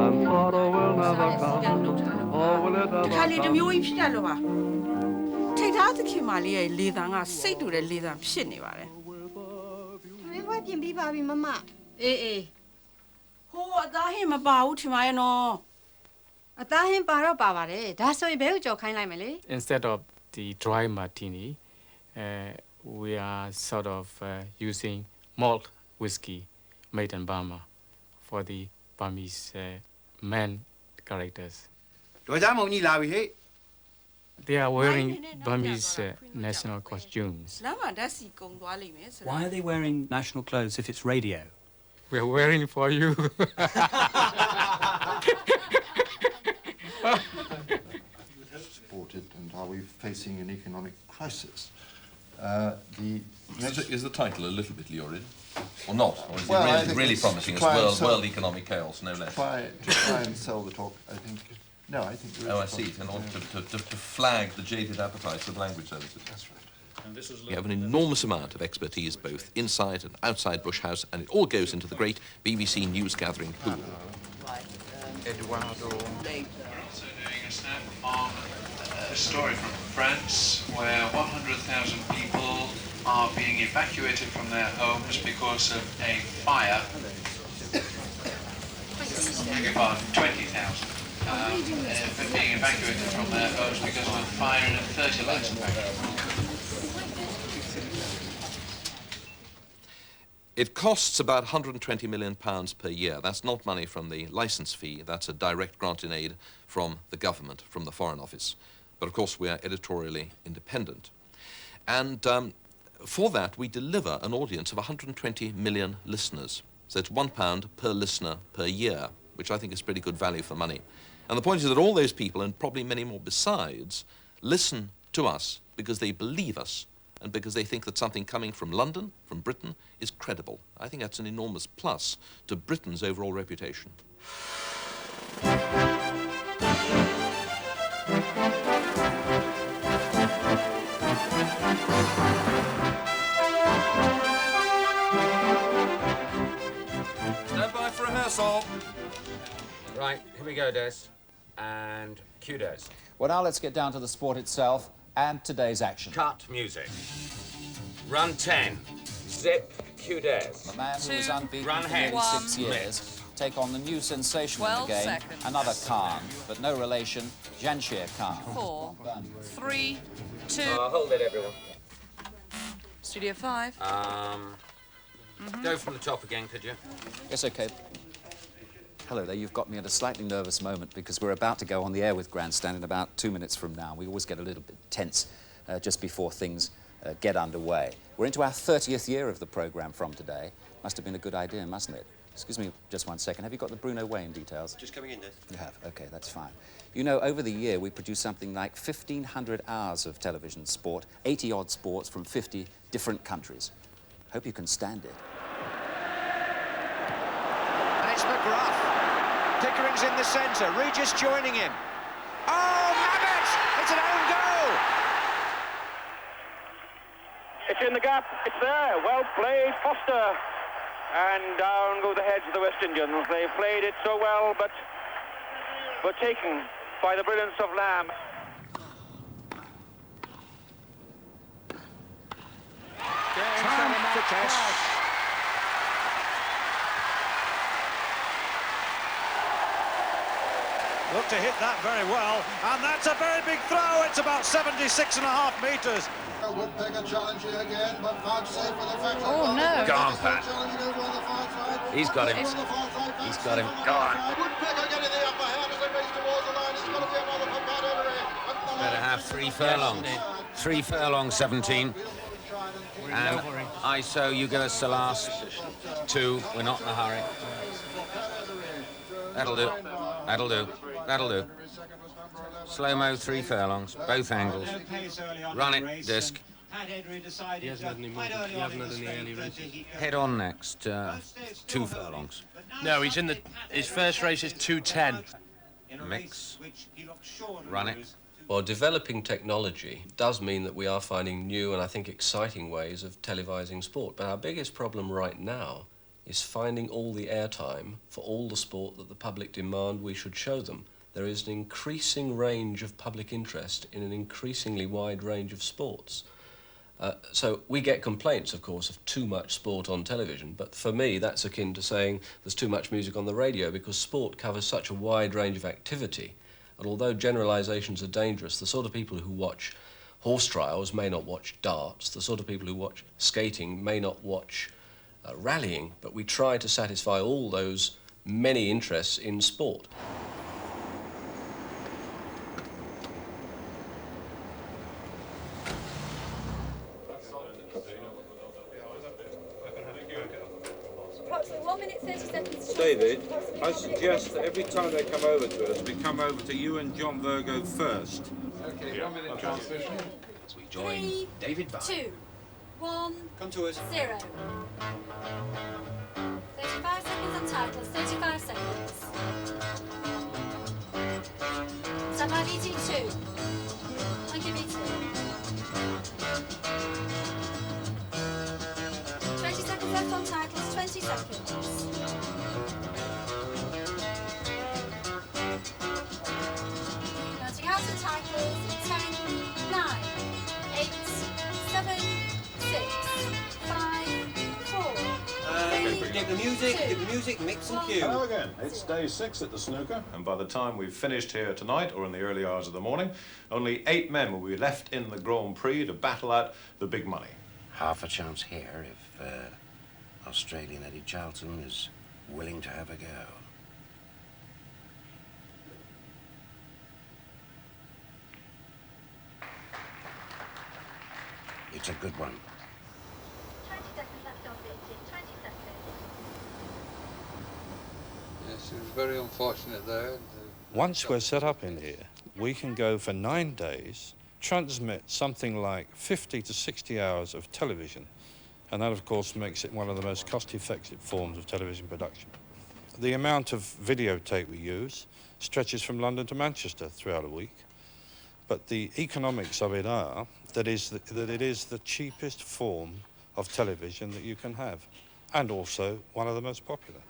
and sorrow will never come, or will it ever come? ခါလေးတစ်မျိုးကြီးဖြစ်တယ်လို့ပါထိတ်ထားသခင်မလေးရဲ့လေသံကစိတ်တူတဲ့လေသံဖြစ်နေပါတယ်မင်းဘွားပြင်ပြီးပါပြီမမအေးအေးဟိုအသားဟင်းမပါဘူးထင်ပါရဲ့နော်အသားဟင်းပါတော့ပါပါတယ်ဒါဆိုရင်ဘဲကိုကြော်ခိုင်းလိုက်မယ်လေ Instead of the dry martini, we are sort of using malt whiskey made in Burma for the Burmese men characters. They are wearing Burmese national costumes. Why are they wearing national clothes if it's radio? We are wearing for you. Supported, and are we facing an economic crisis? Is the title a little bit lurid? Or not? Or is Well, I it think really it's promising us try and sell- world economic chaos, no less? To try and sell the talk, I think. No, I think. Oh, I see. In order to flag the jaded appetites of language services. That's right. We have an enormous amount of expertise both inside and outside Bush House, and it all goes into the great BBC news gathering pool. Eduardo. Also doing a snap on a story from France where 100,000 people are being evacuated from their homes because of a fire. Beg your pardon, 20,000 being evacuated from their homes because of a fire in a fertilizer factory. It costs about £120 million per year. That's not money from the licence fee. That's a direct grant in aid from the government, from the Foreign Office. But of course we are editorially independent. And for that we deliver an audience of 120 million listeners. So it's £1 per listener per year, which I think is pretty good value for money. And the point is that all those people, and probably many more besides, listen to us because they believe us and because they think that something coming from London, from Britain, is credible. I think that's an enormous plus to Britain's overall reputation. Stand by for rehearsal. Right, here we go, Des. And cue Des. Well, now let's get down to the sport itself and today's action. Cut music. Run 10. Zip, cue Des. The man who was unbeaten Run for nearly head. 6 years take on the new sensation in the 12 game, seconds. another Khan, but no relation, Jamshir Khan. 4, 3, 2. Hold it, everyone. Studio 5. Go from the top again, could you? It's okay. hello there. You've got me at a slightly nervous moment because we're about to go on the air with Grandstand in about 2 minutes from now. We always get a little bit tense just before things get underway. We're into our 30th year of the programme from today. Must have been a good idea, mustn't it? Excuse me just 1 second. Have you got the Bruno Wayne details? Just coming in, Des. You have? OK, that's fine. You know, over the year, we produce something like 1,500 hours of television sport, 80-odd sports from 50 different countries. Hope you can stand it. And it's McGrath. Pickering's in the centre. Regis joining him. Oh, Mabbott! It's an own goal! It's in the gap. It's there. Well played, Foster. And down go the heads of the West Indians. They played it so well, but were taken by the brilliance of Lamb. Time for Test. Look to hit that very well, and that's a very big throw. It's about 76.5 metres. Woodpecker challenging again, but vouchsafe for the fact. Oh no! Go on, Pat. He's got him. He's got him. Go on. Woodpecker getting the upper hand as they race towards the line. It's going to be another for Pat Emery. Better have 3 furlongs. 3 furlongs, 17. And ISO, you give us the last 2. We're not in a hurry. That'll do. That'll do. That'll do. Slow-mo, 3 furlongs, both angles. Run it, disc. He hasn't had any early races. Head on next, 2 furlongs. No, he's in his first race is 2:10. Mix. Run it. Well, developing technology does mean that we are finding new and I think exciting ways of televising sport. But our biggest problem right now is finding all the airtime for all the sport that the public demand we should show them. There is an increasing range of public interest in an increasingly wide range of sports. So we get complaints, of course, of too much sport on television, but for me that's akin to saying there's too much music on the radio because sport covers such a wide range of activity. And although generalisations are dangerous, the sort of people who watch horse trials may not watch darts, the sort of people who watch skating may not watch rallying, but we try to satisfy all those many interests in sport. Approximately 1 minute 30 seconds. David, I suggest that every time they come over to us, we come over to you and John Virgo first. Okay, 1 minute transmission. So we join David Bye. 2, 1, come to us. 0. 35 seconds on titles, 35 seconds. Stand by VT2. Thank you, VT. 20 seconds left on titles, 20 seconds. Mounting out of titles, 10, 9, 8, 7, 6, 5, 4. Give the music, mix and cue. Hello again. It's day 6 at the snooker, and by the time we've finished here tonight, or in the early hours of the morning, only 8 men will be left in the Grand Prix to battle out the big money. Half a chance here if Australian Eddie Charlton is willing to have a go. It's a good one. 20 seconds left on VT, 20 seconds. Yes, it was very unfortunate there. Once we're set up in here, we can go for 9 days, transmit something like 50 to 60 hours of television, and that, of course, makes it one of the most cost-effective forms of television production. The amount of videotape we use stretches from London to Manchester throughout a week, but the economics of it are that it is the cheapest form of television that you can have, and also one of the most popular.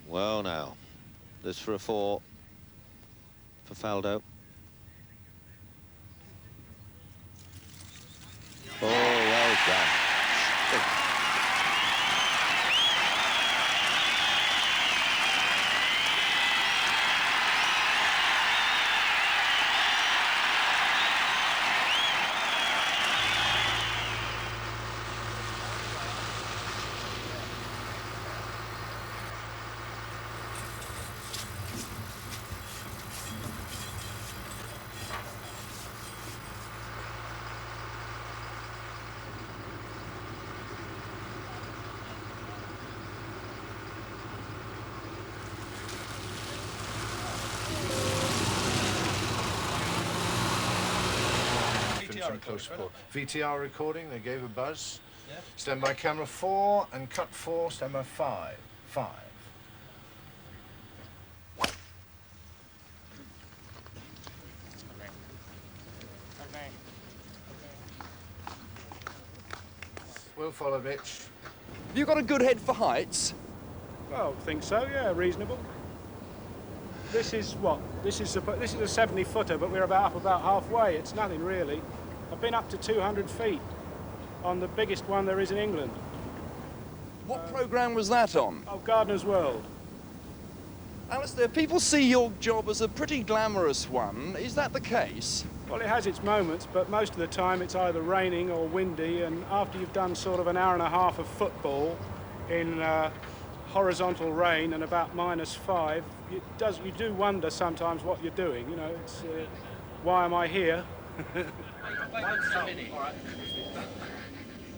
Well now, this for a 4 for Faldo. some close support. VTR recording, they gave a buzz. Stand by camera 4 and cut 4, stand by 5. 5. We'll follow, Mitch. Have you got a good head for heights? Well, I think so, yeah, reasonable. This is what? This is a 70-footer, but we're up about halfway. It's nothing really. I've been up to 200 feet on the biggest one there is in England. What programme was that on? Oh, Gardener's World. Alistair, people see your job as a pretty glamorous one. Is that the case? Well, it has its moments, but most of the time it's either raining or windy, and after you've done sort of an hour and a half of football in horizontal rain and about -5, you do wonder sometimes what you're doing. You know, it's why am I here?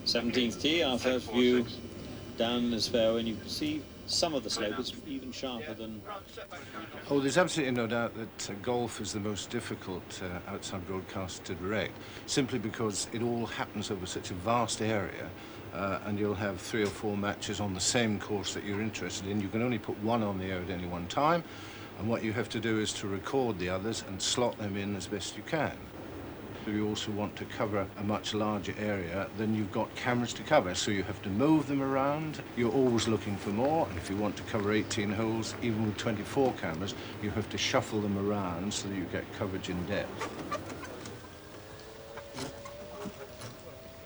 17th tee, our first view down this fairway, and you can see some of the slope. It's even sharper than... Oh, there's absolutely no doubt that golf is the most difficult outside broadcast to direct, simply because it all happens over such a vast area, and you'll have 3 or 4 matches on the same course that you're interested in. You can only put one on the air at any one time, and what you have to do is to record the others and slot them in as best you can. But you also want to cover a much larger area than you've got cameras to cover, so you have to move them around. You're always looking for more, and if you want to cover 18 holes, even with 24 cameras, you have to shuffle them around so that you get coverage in depth.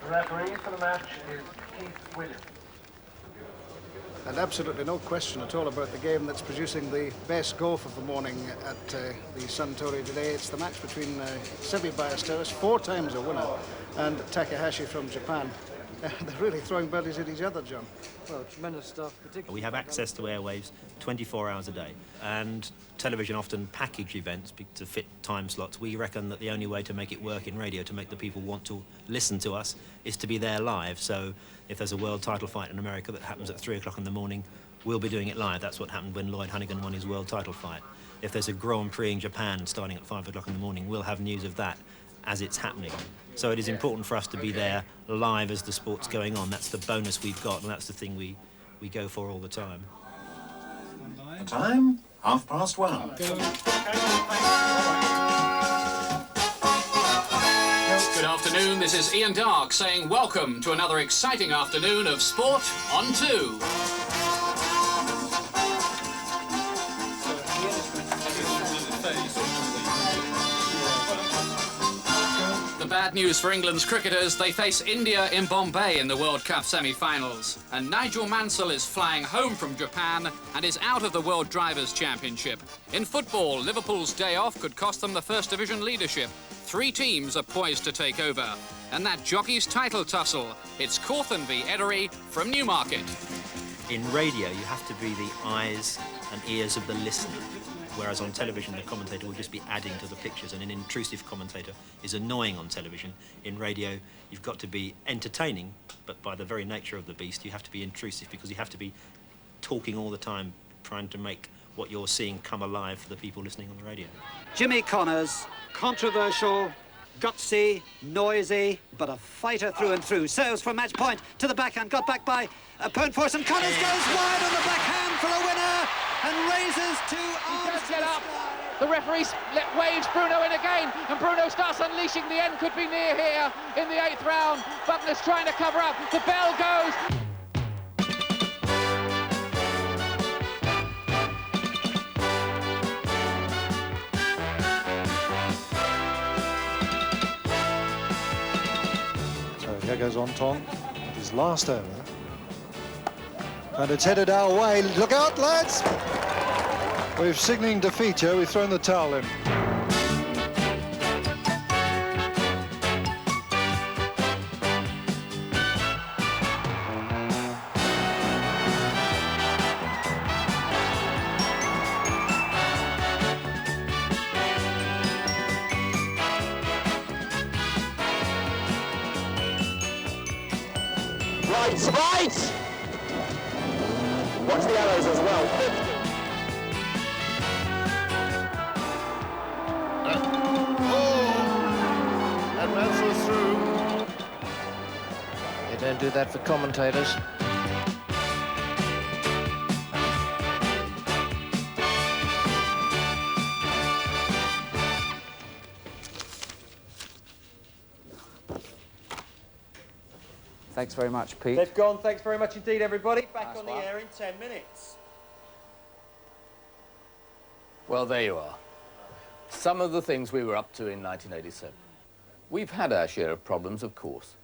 The referee for the match is Keith Williams. And absolutely no question at all about the game that's producing the best golf of the morning at the Suntory today. It's the match between Seve Ballesteros, 4 times a winner, and Takahashi from Japan. They're really throwing birdies at each other, John. Well, tremendous stuff. We have access to airwaves 24 hours a day, and television often package events to fit time slots. We reckon that the only way to make it work in radio, to make the people want to listen to us, is to be there live. So if there's a world title fight in America that happens at 3 o'clock in the morning, we'll be doing it live. That's what happened when Lloyd Honeyghan won his world title fight. If there's a Grand Prix in Japan starting at 5 o'clock in the morning, we'll have news of that as it's happening. So it is important for us to be there live as the sport's going on. That's the bonus we've got, and that's the thing we go for all the time. The time? 1:30. Good afternoon, this is Ian Darke saying welcome to another exciting afternoon of Sport on 2. The bad news for England's cricketers, they face India in Bombay in the World Cup semi-finals. And Nigel Mansell is flying home from Japan and is out of the World Drivers' Championship. In football, Liverpool's day off could cost them the First Division leadership. 3 teams are poised to take over. And that jockey's title tussle, it's Cawthon v Edery from Newmarket. In radio, you have to be the eyes and ears of the listener. Whereas on television, the commentator will just be adding to the pictures, and an intrusive commentator is annoying on television. In radio, you've got to be entertaining, but by the very nature of the beast, you have to be intrusive, because you have to be talking all the time, trying to make what you're seeing come alive for the people listening on the radio. Jimmy Connors, controversial, gutsy, noisy, but a fighter through and through. Sails from match point to the backhand, got back by Pound-Force, and Connors goes wide on the backhand for a winner and raises 2 arms to get up. The referee waves Bruno in again, and Bruno starts unleashing. The end could be near here in the 8th round. Buckner's trying to cover up. The bell goes. So here goes Anton, his last over. And it's headed our way. Look out, lads! We've signalling defeat here. We've thrown the towel in. Right! Watch the arrows as well. 50. And Mansell's through. don't do that for commentators. Thanks very much, Pete. They've gone. Thanks very much indeed, everybody. Back on the air in 10 minutes. Well, there you are. Some of the things we were up to in 1987. We've had our share of problems, of course.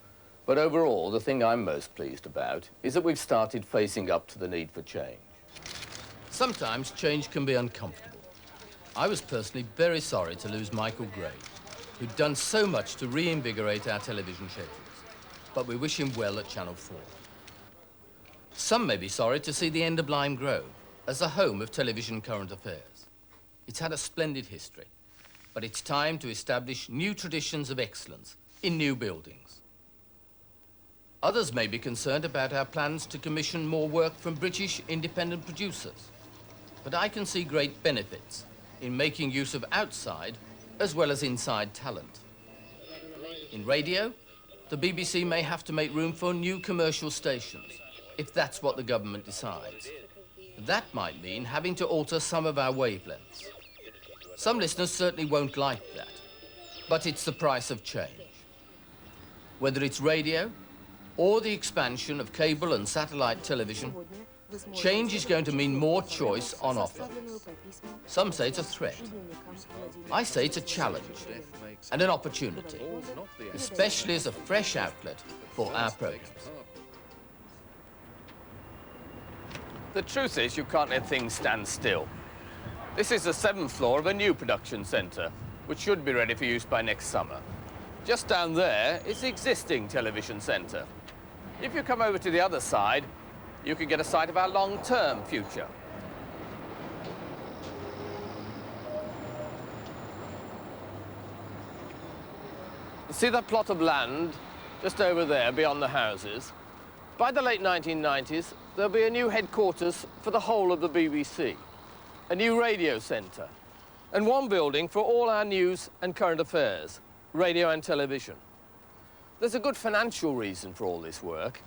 But overall, the thing I'm most pleased about is that we've started facing up to the need for change. Sometimes change can be uncomfortable. I was personally very sorry to lose Michael Gray, who'd done so much to reinvigorate our television schedules. But we wish him well at Channel 4. Some may be sorry to see the end of Lime Grove as the home of television current affairs. It's had a splendid history, but it's time to establish new traditions of excellence in new buildings. Others may be concerned about our plans to commission more work from British independent producers, but I can see great benefits in making use of outside as well as inside talent. In radio, the BBC may have to make room for new commercial stations, if that's what the government decides. That might mean having to alter some of our wavelengths. Some listeners certainly won't like that, but it's the price of change. Whether it's radio or the expansion of cable and satellite television, change is going to mean more choice on offer. Some say it's a threat. I say it's a challenge and an opportunity, especially as a fresh outlet for our programs. The truth is, you can't let things stand still. This is the 7th floor of a new production centre, which should be ready for use by next summer. Just down there is the existing television centre. If you come over to the other side, you can get a sight of our long-term future. See that plot of land just over there beyond the houses? By the late 1990s, there'll be a new headquarters for the whole of the BBC, a new radio centre, and one building for all our news and current affairs, radio and television. There's a good financial reason for all this work.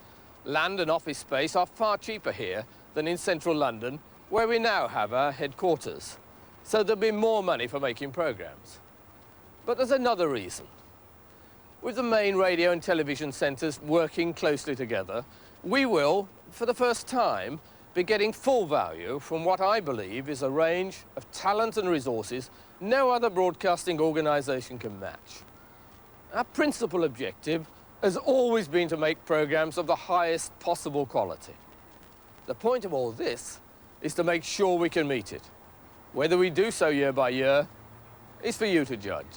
Land and office space are far cheaper here than in central London, where we now have our headquarters. So there'll be more money for making programmes. But there's another reason. With the main radio and television centres working closely together, we will, for the first time, be getting full value from what I believe is a range of talent and resources no other broadcasting organisation can match. Our principal objective has always been to make programmes of the highest possible quality. The point of all this is to make sure we can meet it. Whether we do so year by year is for you to judge.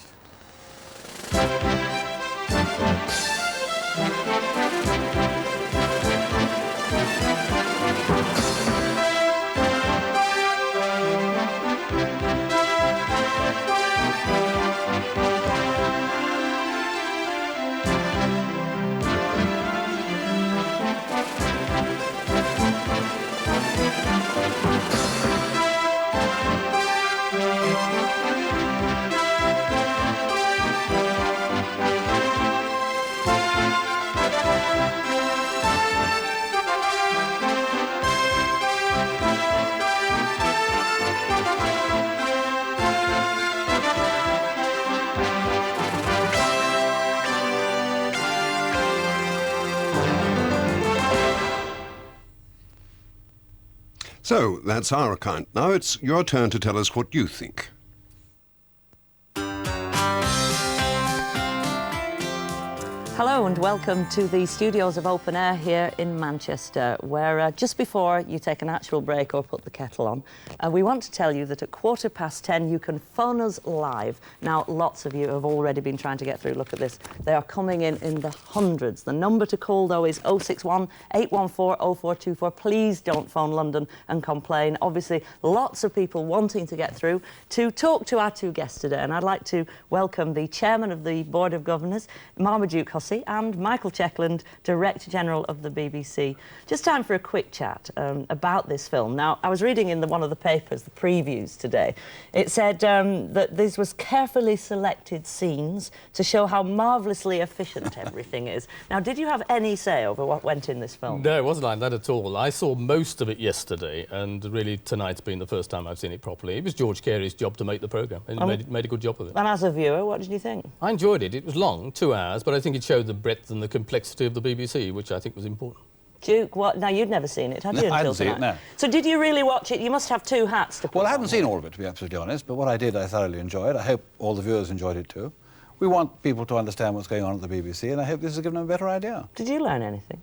So, that's our account. Now it's your turn to tell us what you think. Hello and welcome to the studios of Open Air here in Manchester, where just before you take an actual break or put the kettle on, we want to tell you that at 10:15 you can phone us live. Now, lots of you have already been trying to get through. Look at this. They are coming in the hundreds. The number to call, though, is 061 814 0424. Please don't phone London and complain. Obviously, lots of people wanting to get through to talk to our two guests today, and I'd like to welcome the Chairman of the Board of Governors, Marmaduke Hussey, and Michael Checkland, Director General of the BBC. Just time for a quick chat about this film. Now, I was reading in one of the papers, the previews today. It said that this was carefully selected scenes to show how marvellously efficient everything is. Now, did you have any say over what went in this film? No, it wasn't like that at all. I saw most of it yesterday, and really tonight's been the first time I've seen it properly. It was George Carey's job to make the programme, and he made a good job of it. And as a viewer, what did you think? I enjoyed it. It was long, 2 hours, but I think it showed the breadth and the complexity of the BBC, which I think was important. Duke, what? Now, you'd never seen it, had you? No, I hadn't seen it, no. So did you really watch it? You must have two hats to put on. Well, I haven't seen all of it, to be absolutely honest, but what I did, I thoroughly enjoyed. I hope all the viewers enjoyed it too. We want people to understand what's going on at the BBC, and I hope this has given them a better idea. Did you learn anything?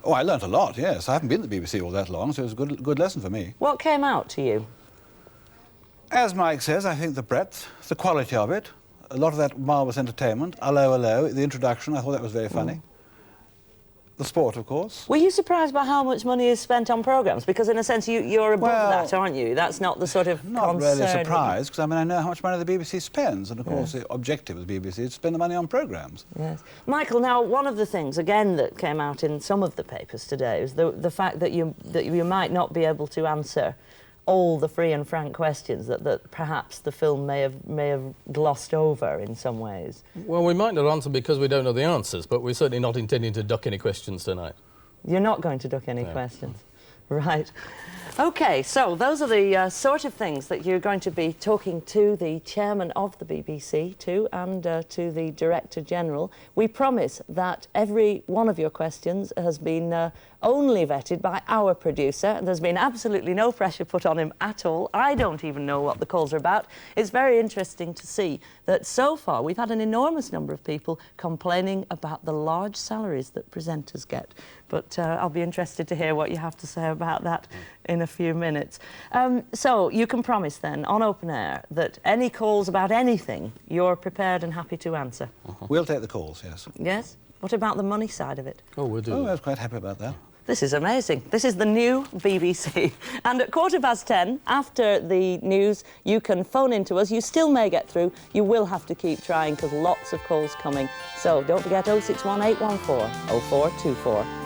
Oh, I learnt a lot, yes. I haven't been at the BBC all that long, so it was a good lesson for me. What came out to you? As Mike says, I think the breadth, the quality of it, a lot of that marvellous entertainment, hello, the introduction, I thought that was very funny. The sport, of course. Were you surprised by how much money is spent on programmes? Because, in a sense, you're above that, aren't you? That's not the sort of Not really surprised, because, I mean, I know how much money the BBC spends, and, of course, the objective of the BBC is to spend the money on programmes. Yes. Michael, now, one of the things, again, that came out in some of the papers today is the fact that you might not be able to answer all the free and frank questions that perhaps the film may have glossed over in some ways. Well, we might not answer because we don't know the answers, but we're certainly not intending to duck any questions tonight. You're not going to duck any questions? Right. OK, so those are the sort of things that you're going to be talking to the chairman of the BBC and to the Director General. We promise that every one of your questions has been only vetted by our producer, and there's been absolutely no pressure put on him at all. I don't even know what the calls are about. It's very interesting to see that so far we've had an enormous number of people complaining about the large salaries that presenters get. But I'll be interested to hear what you have to say about that in a few minutes. So you can promise then, on Open Air, that any calls about anything, you're prepared and happy to answer? We'll take the calls, yes. Yes? What about the money side of it? Oh, we'll do I was quite happy about that. This is amazing. This is the new BBC. And at 10:15, after the news, you can phone in to us. You still may get through. You will have to keep trying because lots of calls coming. So don't forget 061 814 0424.